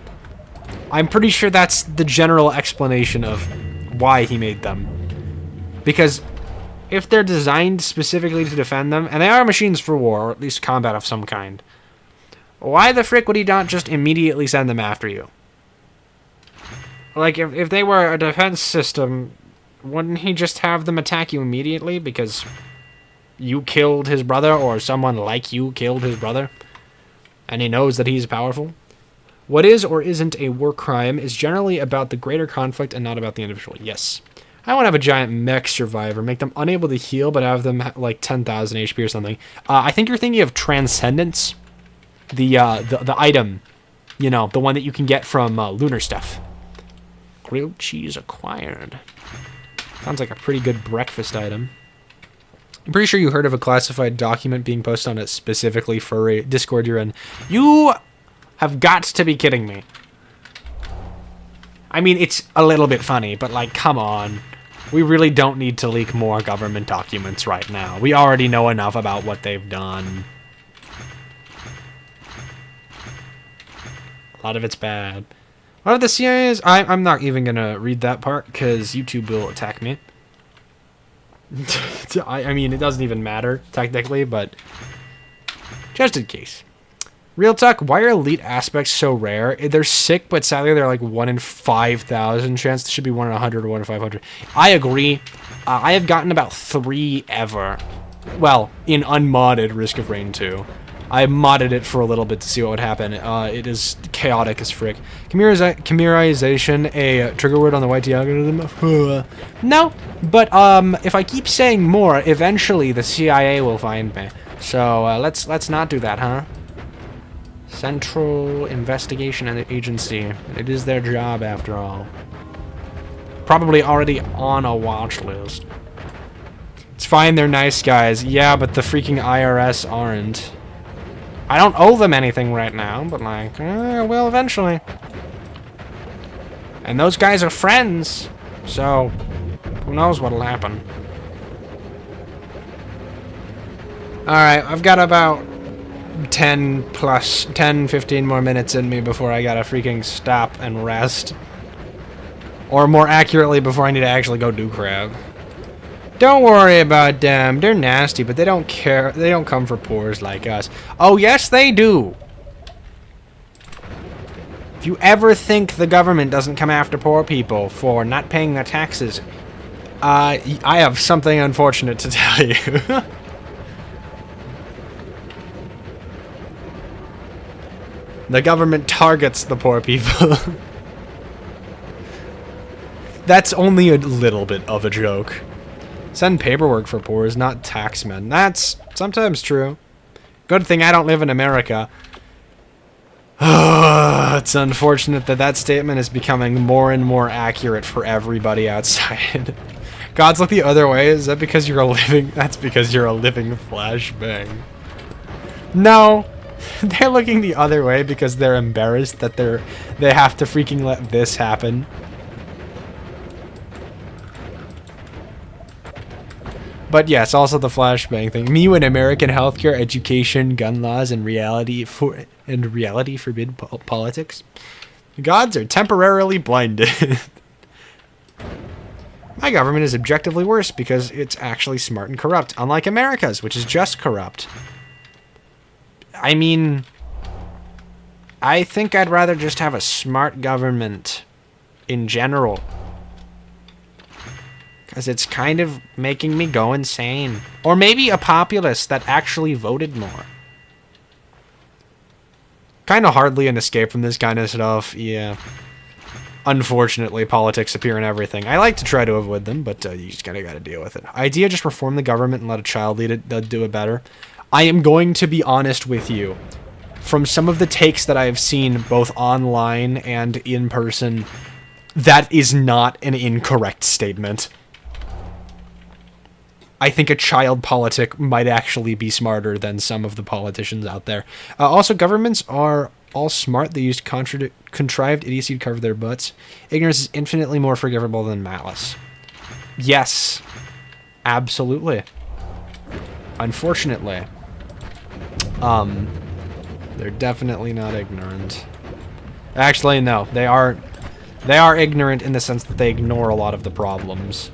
C: I'm pretty sure that's the general explanation of why he made them. Because if they're designed specifically to defend them, and they are machines for war, or at least combat of some kind, why the frick would he not just immediately send them after you? Like, if they were a defense system, wouldn't he just have them attack you immediately because you killed his brother, or someone like you killed his brother, and he knows that he's powerful? What is or isn't a war crime is generally about the greater conflict and not about the individual. Yes. I want to have a giant mech survivor, make them unable to heal, but have them like 10,000 HP or something. I think you're thinking of Transcendence, the item, you know, the one that you can get from Lunar Stuff. Grilled cheese acquired. Sounds like a pretty good breakfast item. I'm pretty sure you heard of a classified document being posted on it specifically for a Discord you're in. You have got to be kidding me. I mean, it's a little bit funny, but like, come on. We really don't need to leak more government documents right now. We already know enough about what they've done. A lot of it's bad. What are the CIA's? I'm not even gonna read that part because YouTube will attack me. I mean, it doesn't even matter technically, but just in case. Real talk, why are elite aspects so rare? They're sick, but sadly they're like 1 in 5,000 chance. This should be 1 in 100 or 1 in 500. I agree. I have gotten about 3 ever. Well, in unmodded Risk of Rain 2. I modded it for a little bit to see what would happen. It is chaotic as frick. Chimerization, a trigger word on the YT algorithm? No, but if I keep saying more, eventually the CIA will find me. So let's not do that, huh? Central Investigation Agency. It is their job, after all. Probably already on a watch list. It's fine, they're nice guys. Yeah, but the freaking IRS aren't. I don't owe them anything right now, but like, well, eventually. And those guys are friends, so who knows what'll happen. Alright, I've got about 10, 15 more minutes in me before I gotta freaking stop and rest. Or more accurately, before I need to actually go do crap. Don't worry about them. They're nasty, but they don't care. They don't come for poors like us. Oh, yes, they do. If you ever think the government doesn't come after poor people for not paying their taxes, I have something unfortunate to tell you. The government targets the poor people. That's only a little bit of a joke. Send paperwork for poors, not taxmen. That's sometimes true. Good thing I don't live in America. It's unfortunate that that statement is becoming more and more accurate for everybody outside. God's look the other way. Is that because you're a living... That's because you're a living flashbang. No. They're looking the other way because they're embarrassed that they have to freaking let this happen. But yes, also the flashbang thing. Me when American healthcare, education, gun laws, and reality forbid politics. Gods are temporarily blinded. My government is objectively worse because it's actually smart and corrupt, unlike America's, which is just corrupt. I mean, I think I'd rather just have a smart government in general. Because it's kind of making me go insane. Or maybe a populace that actually voted more. Kind of hardly an escape from this kind of stuff, yeah. Unfortunately, politics appear in everything. I like to try to avoid them, but you just kind of got to deal with it. Idea, just reform the government and let a child lead it, do it better. I am going to be honest with you. From some of the takes that I have seen, both online and in person, that is not an incorrect statement. I think a child politic might actually be smarter than some of the politicians out there. Also, governments are all smart. They use contrived idiocy to cover their butts. Ignorance is infinitely more forgivable than malice. Yes. Absolutely. Unfortunately. They're definitely not ignorant. Actually, no. They are ignorant in the sense that they ignore a lot of the problems.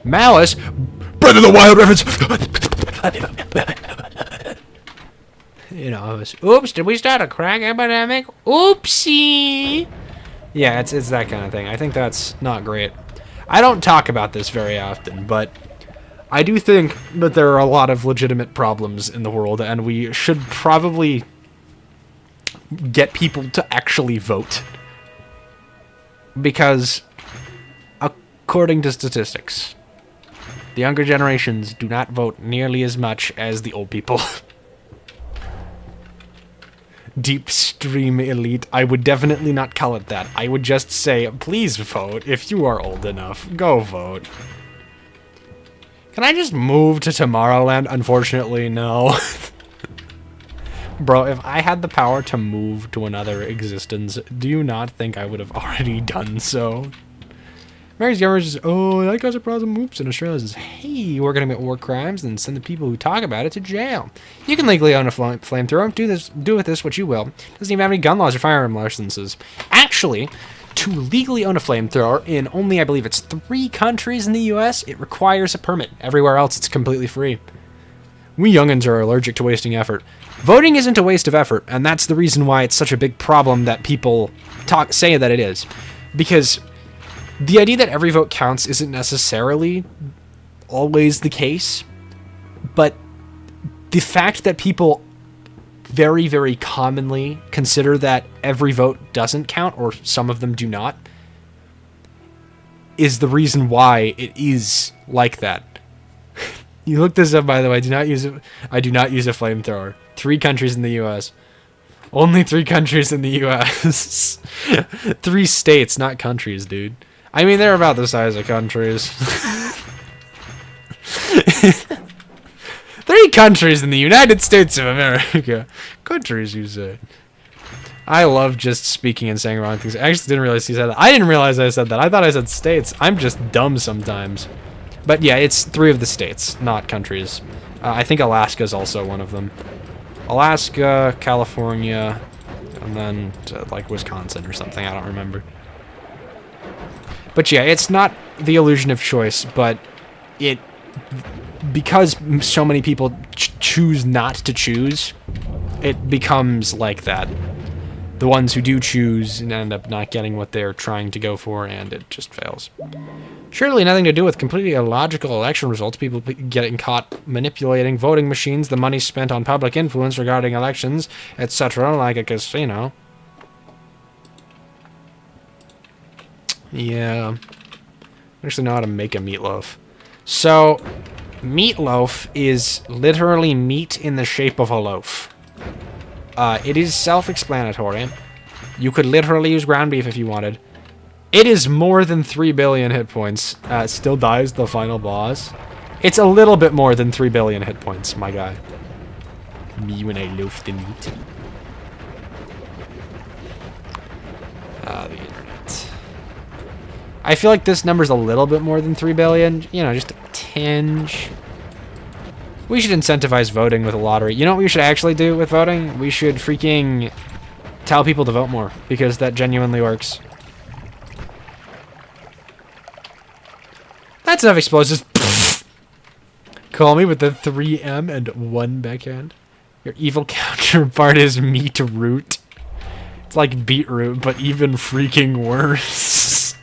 C: Malice? Breath of the Wild reference! You know, it was, oops, did we start a crack epidemic? Oopsie! Yeah, it's that kind of thing. I think that's not great. I don't talk about this very often, but I do think that there are a lot of legitimate problems in the world, and we should probably get people to actually vote. Because according to statistics, the younger generations do not vote nearly as much as the old people. Deep stream elite. I would definitely not call it that. I would just say, please vote if you are old enough. Go vote. Can I just move to Tomorrowland? Unfortunately, no. Bro, if I had the power to move to another existence, do you not think I would have already done so? Mary's Gamer says, oh, that causes a problem. Oops. And Australia says, hey, we're going to commit war crimes and send the people who talk about it to jail. You can legally own a flamethrower. Do with this what you will. Doesn't even have any gun laws or firearm licenses. Actually, to legally own a flamethrower in only, I believe it's 3 countries in the U.S., it requires a permit. Everywhere else, it's completely free. We youngins are allergic to wasting effort. Voting isn't a waste of effort, and that's the reason why it's such a big problem that people say that it is. Because the idea that every vote counts isn't necessarily always the case, but the fact that people very, very commonly consider that every vote doesn't count, or some of them do not, is the reason why it is like that. You look this up, by the way. I do not use a flamethrower. 3 countries in the U.S. Only 3 countries in the U.S. 3 states, not countries, dude. I mean, they're about the size of countries. 3 countries in the United States of America. Countries, you say. I love just speaking and saying wrong things. I actually didn't realize he said that. I didn't realize I said that. I thought I said states. I'm just dumb sometimes. But yeah, it's 3 of the states, not countries. I think Alaska is also one of them. Alaska, California, and then like Wisconsin or something. I don't remember. But yeah, it's not the illusion of choice, but because so many people choose not to choose, it becomes like that. The ones who do choose end up not getting what they're trying to go for, and it just fails. Surely nothing to do with completely illogical election results, people getting caught manipulating voting machines, the money spent on public influence regarding elections, etc., like a casino. Yeah. I actually know how to make a meatloaf. So, meatloaf is literally meat in the shape of a loaf. It is self-explanatory. You could literally use ground beef if you wanted. It is more than 3 billion hit points. Still dies the final boss. It's a little bit more than 3 billion hit points, my guy. Me when I loaf the meat. The internet. I feel like this number's a little bit more than 3 billion. You know, just a tinge. We should incentivize voting with a lottery. You know what we should actually do with voting? We should freaking tell people to vote more, because that genuinely works. That's enough explosives. Call me with the 3M and 1 backhand. Your evil counterpart is meat root. It's like beetroot, but even freaking worse.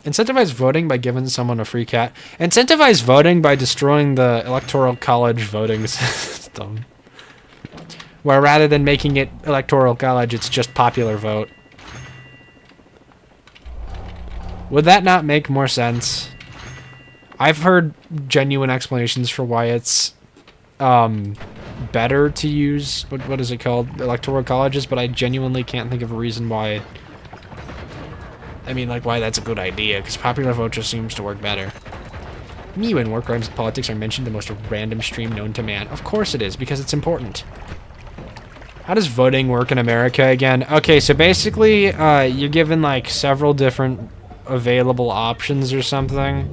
C: Incentivize voting by giving someone a free cat. Incentivize voting by destroying the Electoral College voting system. Where rather than making it Electoral College, it's just popular vote. Would that not make more sense? I've heard genuine explanations for why it's better to use, what is it called? Electoral colleges, but I genuinely can't think of a reason why. I mean, like, why that's a good idea, because popular vote just seems to work better. Me, when war crimes and politics are mentioned, the most random stream known to man. Of course it is, because it's important. How does voting work in America again? Okay, so basically, you're given, like, several different available options or something.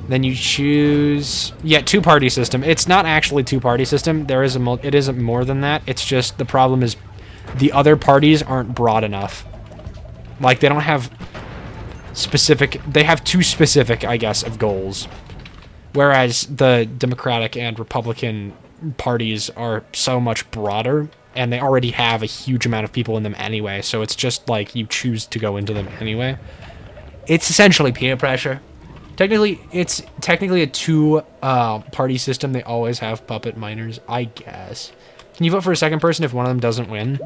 C: Then you choose... Yeah, 2-party system. It's not actually 2-party system. It isn't more than that. It's just the problem is the other parties aren't broad enough. Like, they don't have specific... They have too specific, I guess, of goals. Whereas the Democratic and Republican parties are so much broader, and they already have a huge amount of people in them anyway, so it's just like you choose to go into them anyway. It's essentially peer pressure. Technically, it's technically a 2-party system. They always have puppet minors, I guess. Can you vote for a second person if one of them doesn't win?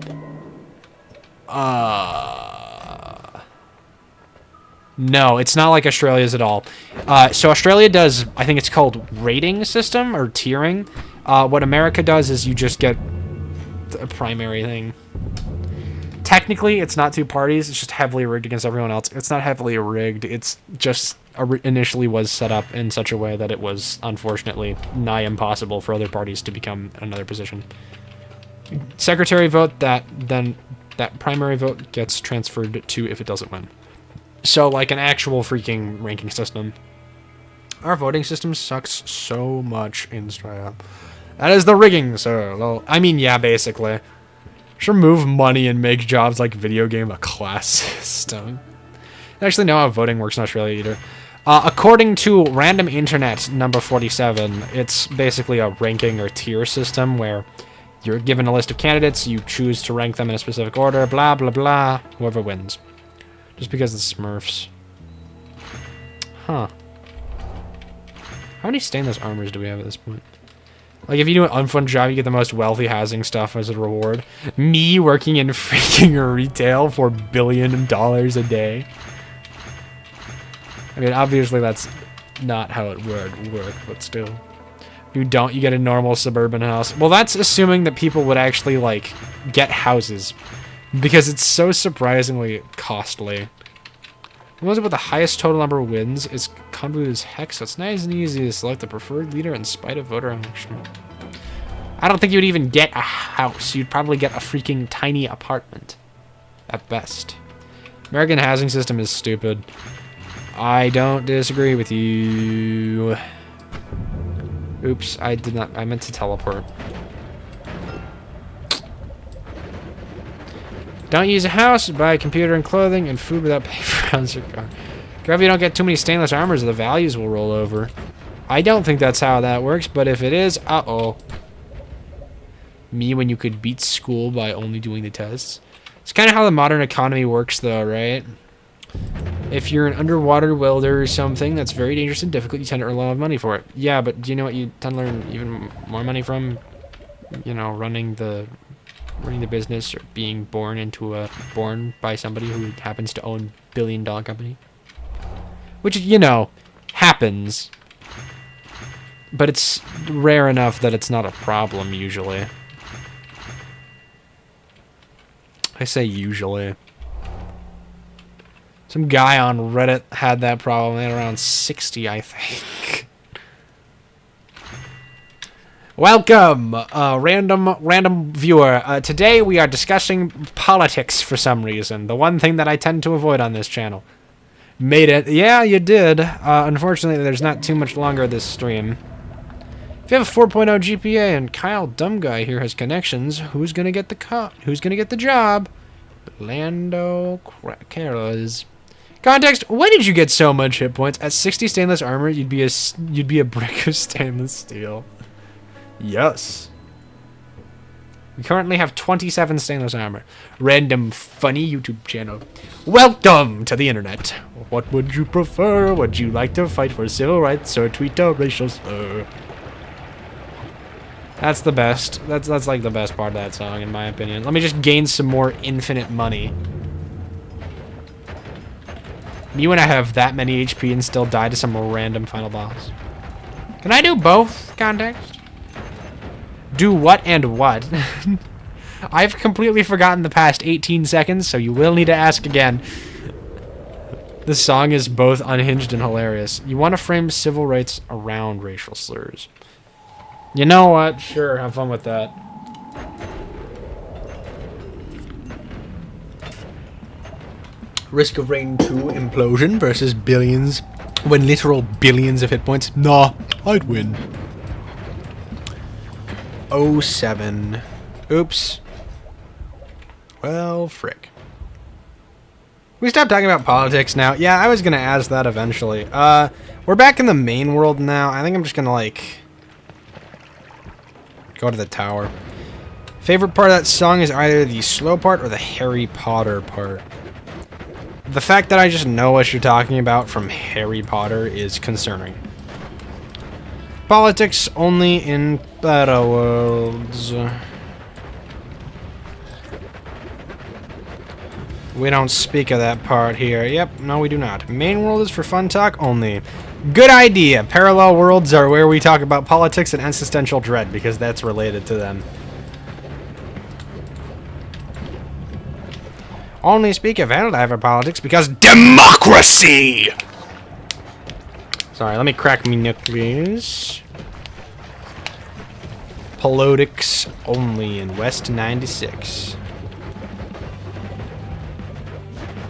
C: No, it's not like Australia's at all. So Australia does, I think it's called rating system or tiering. What America does is you just get a primary thing. Technically, it's not two parties. It's just heavily rigged against everyone else. It's not heavily rigged. It's just initially was set up in such a way that it was, unfortunately, nigh impossible for other parties to become another position. Secretary vote, that primary vote gets transferred to if it doesn't win. So, like an actual freaking ranking system. Our voting system sucks so much in Australia. That is the rigging, sir. Well, I mean, yeah, basically. Sure, move money and make jobs like video game a class system. I actually know how voting works in Australia either. According to Random Internet number 47, it's basically a ranking or tier system where you're given a list of candidates, you choose to rank them in a specific order, blah, blah, blah, whoever wins. Just because it's Smurfs. Huh. How many stainless armors do we have at this point? Like, if you do an unfun job, you get the most wealthy housing stuff as a reward. Me working in freaking retail for $1 billion a day. I mean, obviously that's not how it would work, but still. If you don't, you get a normal suburban house. Well, that's assuming that people would actually, like, get houses. Because it's so surprisingly costly. The ones with the highest total number of wins is convoluted as heck, so it's nice and easy to select the preferred leader in spite of voter action. I don't think you would even get a house. You'd probably get a freaking tiny apartment. At best. American housing system is stupid. I don't disagree with you. Oops, I did not. I meant to teleport. Don't use a house, buy a computer and clothing and food without paying for a house or car. If you don't get too many stainless armors, the values will roll over. I don't think that's how that works, but if it is, uh-oh. Me when you could beat school by only doing the tests. It's kind of how the modern economy works, though, right? If you're an underwater welder or something that's very dangerous and difficult, you tend to earn a lot of money for it. Yeah, but do you know what you tend to learn even more money from? You know, running the business or being born by somebody who happens to own $1 billion company. Which, you know, happens. But it's rare enough that it's not a problem, usually. I say usually. Some guy on Reddit had that problem. They had around 60, I think. Welcome, random viewer. Today we are discussing politics for some reason. The one thing that I tend to avoid on this channel. Made it. Yeah, you did. Unfortunately, there's not too much longer this stream. If you have a 4.0 GPA and Kyle Dumb Guy here has connections, who's gonna get the job? Lando Caras. Context: why did you get so much hit points? At 60 stainless armor, you'd be a brick of stainless steel. Yes. We currently have 27 stainless armor. Random funny YouTube channel. Welcome to the internet. What would you prefer? Would you like to fight for civil rights or tweet a racial slur? That's the best. That's like the best part of that song, in my opinion. Let me just gain some more infinite money. Me when I have that many HP and still die to some random final boss. Can I do both, Context? Do what and what? I've completely forgotten the past 18 seconds, so you will need to ask again. This song is both unhinged and hilarious. You want to frame civil rights around racial slurs. You know what? Sure, have fun with that. Risk of Rain 2 implosion versus billions. When literal billions of hit points. Nah, I'd win. 07. Oops. Well, frick. We stop talking about politics now. Yeah, I was gonna ask that eventually. We're back in the main world now. I think I'm just gonna, like, go to the tower. Favorite part of that song is either the slow part or the Harry Potter part. The fact that I just know what you're talking about from Harry Potter is concerning. Politics only in better worlds.
A: We don't speak of that part here. Yep, no we do not. Main world is for fun talk only. Good idea. Parallel worlds are where we talk about politics and existential dread, because that's related to them. Only speak of helldiver politics because democracy! Sorry, let me crack me nucleus. Politics only in West 96.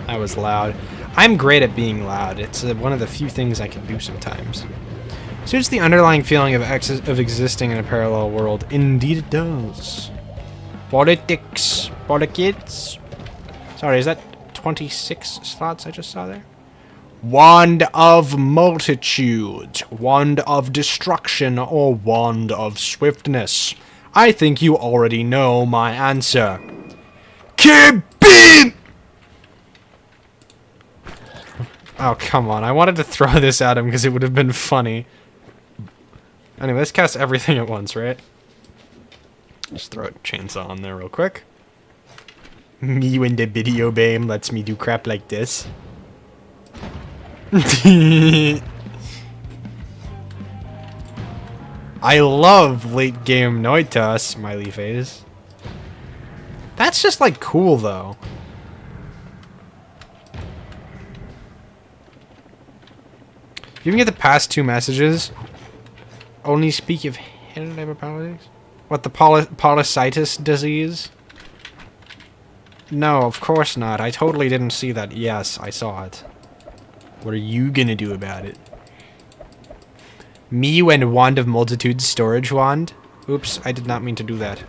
A: That was loud. I'm great at being loud. It's one of the few things I can do sometimes. Suits the underlying feeling of existing in a parallel world. Indeed it does. Politics. Politics. Sorry, is that 26 slots I just saw there? Wand of multitudes. Wand of destruction or wand of swiftness. I think you already know my answer. Kibim! Oh, come on. I wanted to throw this at him because it would have been funny. Anyway, let's cast everything at once, right? Just throw a chainsaw on there real quick. Me when the video game lets me do crap like this. I love late game Noita, smiley face. That's just like cool though. You can get the past 2 messages. Only speak of helldiver politics? What, the polycytis disease? No, of course not. I totally didn't see that. Yes, I saw it. What are you gonna do about it? Me when Wand of Multitudes storage wand? Oops, I did not mean to do that.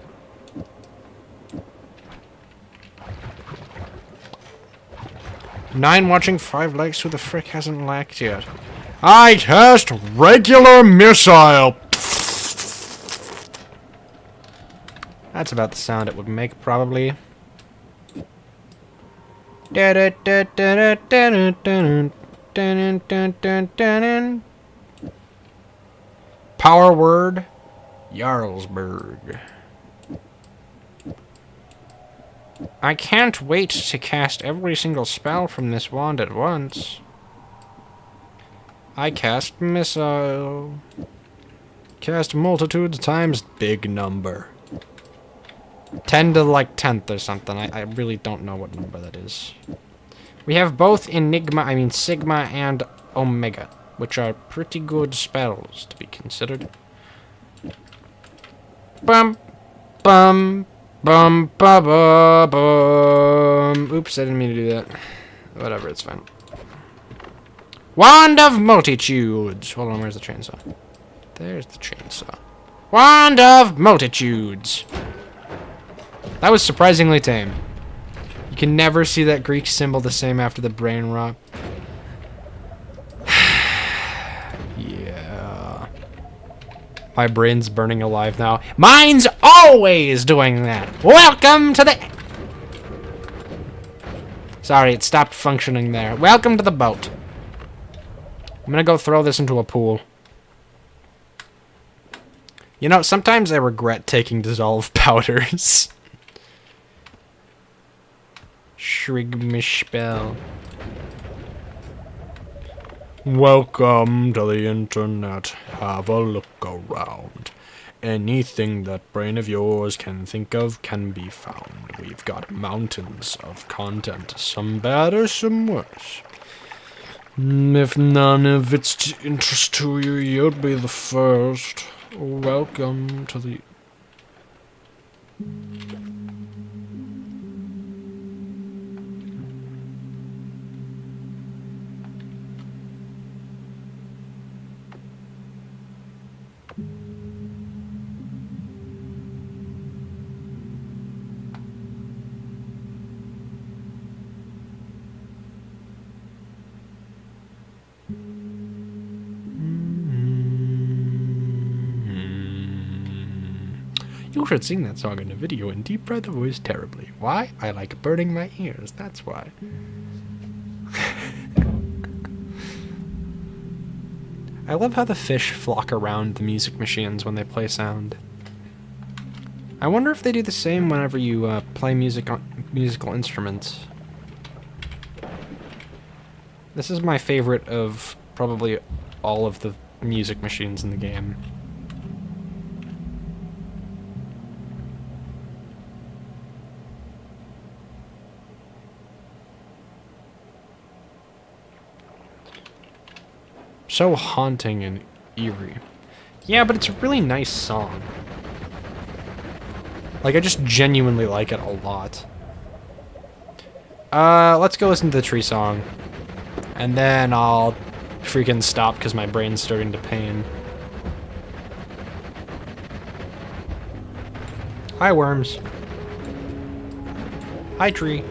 A: Nine watching, 5 likes. Who the frick hasn't liked yet? I cast regular missile. That's about the sound it would make, probably. Power word, Jarlsberg. I can't wait to cast every single spell from this wand at once. I cast missile. Cast multitudes times big number. 10 to like 10th or something. I really don't know what number that is. We have both Sigma and Omega, which are pretty good spells to be considered. Bum, bum, bum, ba, ba, bum. Oops, I didn't mean to do that. Whatever, it's fine. Wand of Multitudes. Hold on, where's the chainsaw? There's the chainsaw. Wand of Multitudes. That was surprisingly tame. You can never see that Greek symbol the same after the brain rot. Yeah. My brain's burning alive now. Mine's always doing that. Welcome to the... Sorry, it stopped functioning there. Welcome to the boat. I'm gonna go throw this into a pool. You know, sometimes I regret taking dissolve powders. Shrigmishbel. Welcome to the internet. Have a look around. Anything that brain of yours can think of can be found. We've got mountains of content, some better, some worse. If none of it's interest to you, you'll be the first. Welcome to the... You should sing that song in a video and deep fry the voice terribly. Why? I like burning my ears, that's why. I love how the fish flock around the music machines when they play sound. I wonder if they do the same whenever you play musical instruments.
C: This is my favorite of probably all of the music machines in the game. So haunting and eerie. Yeah, but it's a really nice song. Like, I just genuinely like it a lot. Let's go listen to the tree song. And then I'll freaking stop because my brain's starting to pain. Hi, worms. Hi, tree.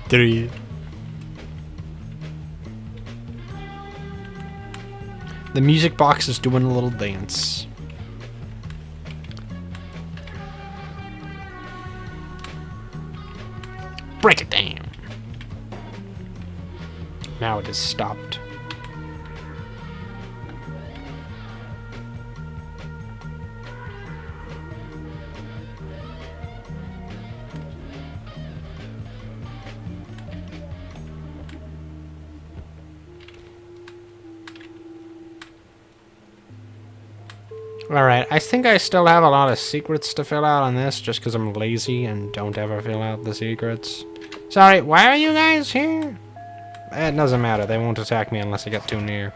C: Three. The music box is doing a little dance. Break it down. Now it has stopped. Alright, I think I still have a lot of secrets to fill out on this just because I'm lazy and don't ever fill out the secrets. Sorry, why are you guys here? It doesn't matter, they won't attack me unless I get too near.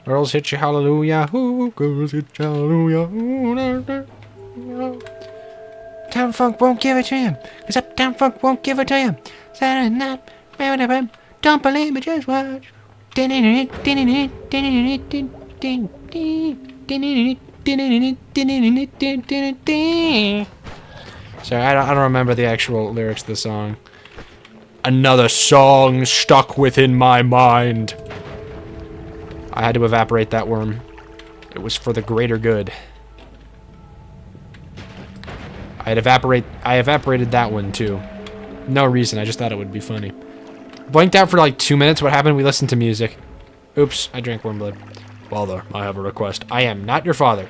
C: Girls hit you hallelujah, ooh, girls hit you hallelujah, ooh, Town Funk won't give it to him, cause Uptown Funk won't give it to him. Saturday night, don't believe me, just watch. Sorry, I don't remember the actual lyrics of the song. Another song stuck within my mind. I had to evaporate that worm. It was for the greater good. I evaporated that one too. No reason, I just thought it would be funny. Blanked out for like 2 minutes, what happened? We listened to music. Oops, I drank worm blood. Father, I have a request. I am not your father.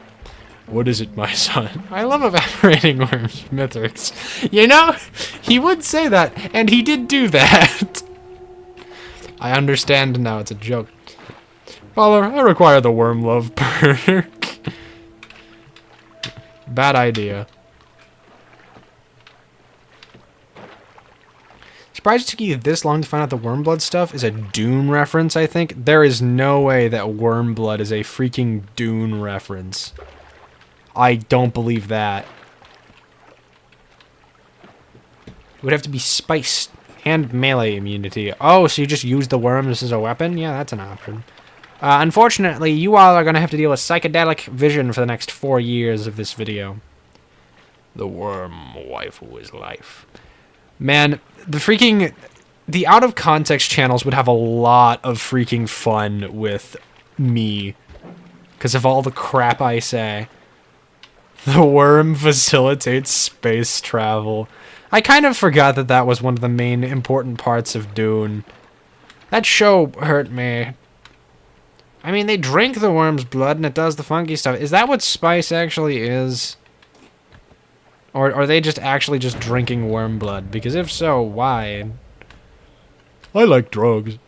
C: What is it, my son? I love evaporating worms, Mithrix. You know, he would say that, and he did do that. I understand now, it's a joke. Father, I require the worm love perk. Bad idea. Surprised it took you this long to find out the Wormblood stuff is a Dune reference, I think. There is no way that Wormblood is a freaking Dune reference. I don't believe that. It would have to be spice and melee immunity. Oh, so you just use the worms as a weapon? Yeah, that's an option. Unfortunately, you all are going to have to deal with psychedelic vision for the next 4 years of this video. The worm waifu is life. Man, the out of context channels would have a lot of freaking fun with me because of all the crap I say. The worm facilitates space travel. I kind of forgot that that was one of the main important parts of Dune. That show hurt me. I mean, they drink the worm's blood and it does the funky stuff. Is that what spice actually is? Or are they just actually just drinking worm blood? Because if so, why? I like drugs.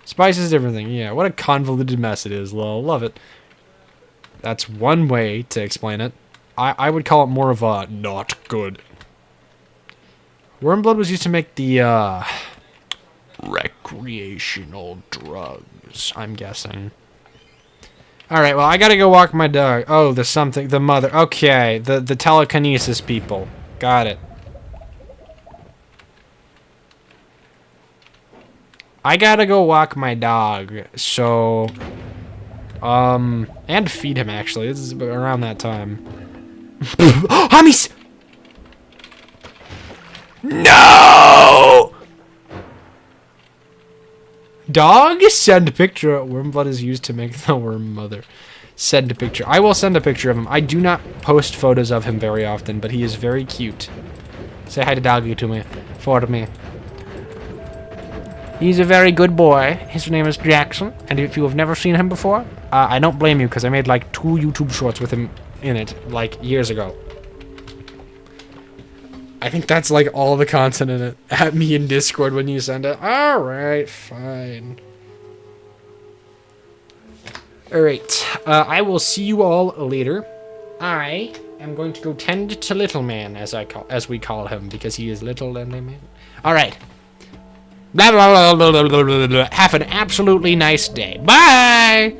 C: Spice is a different thing. Yeah, what a convoluted mess it is, lol. Love it. That's one way to explain it. I would call it more of a not good. Worm blood was used to make the, recreational drugs, I'm guessing. Alright, well, I gotta go walk my dog. Oh, the mother. Okay, the telekinesis people. Got it. I gotta go walk my dog, so... and feed him, actually. This is around that time. Homies!
B: No!
C: dog? Send a picture. Worm blood is used to make the worm mother. Send a picture. I will send a picture of him. I do not post photos of him very often, but he is very cute. Say hi to doggy to me. For me. He's a very good boy. His name is Jackson. And if you have never seen him before, I don't blame you because I made like 2 YouTube shorts with him in it, like years ago. I think that's like all the content in it. At me in Discord when you send it. Alright, fine. Alright, I will see you all later. I am going to go tend to little man, as we call him, because he is little and a man. Alright. Blah, blah, blah, blah, blah, blah, blah. Have an absolutely nice day. Bye!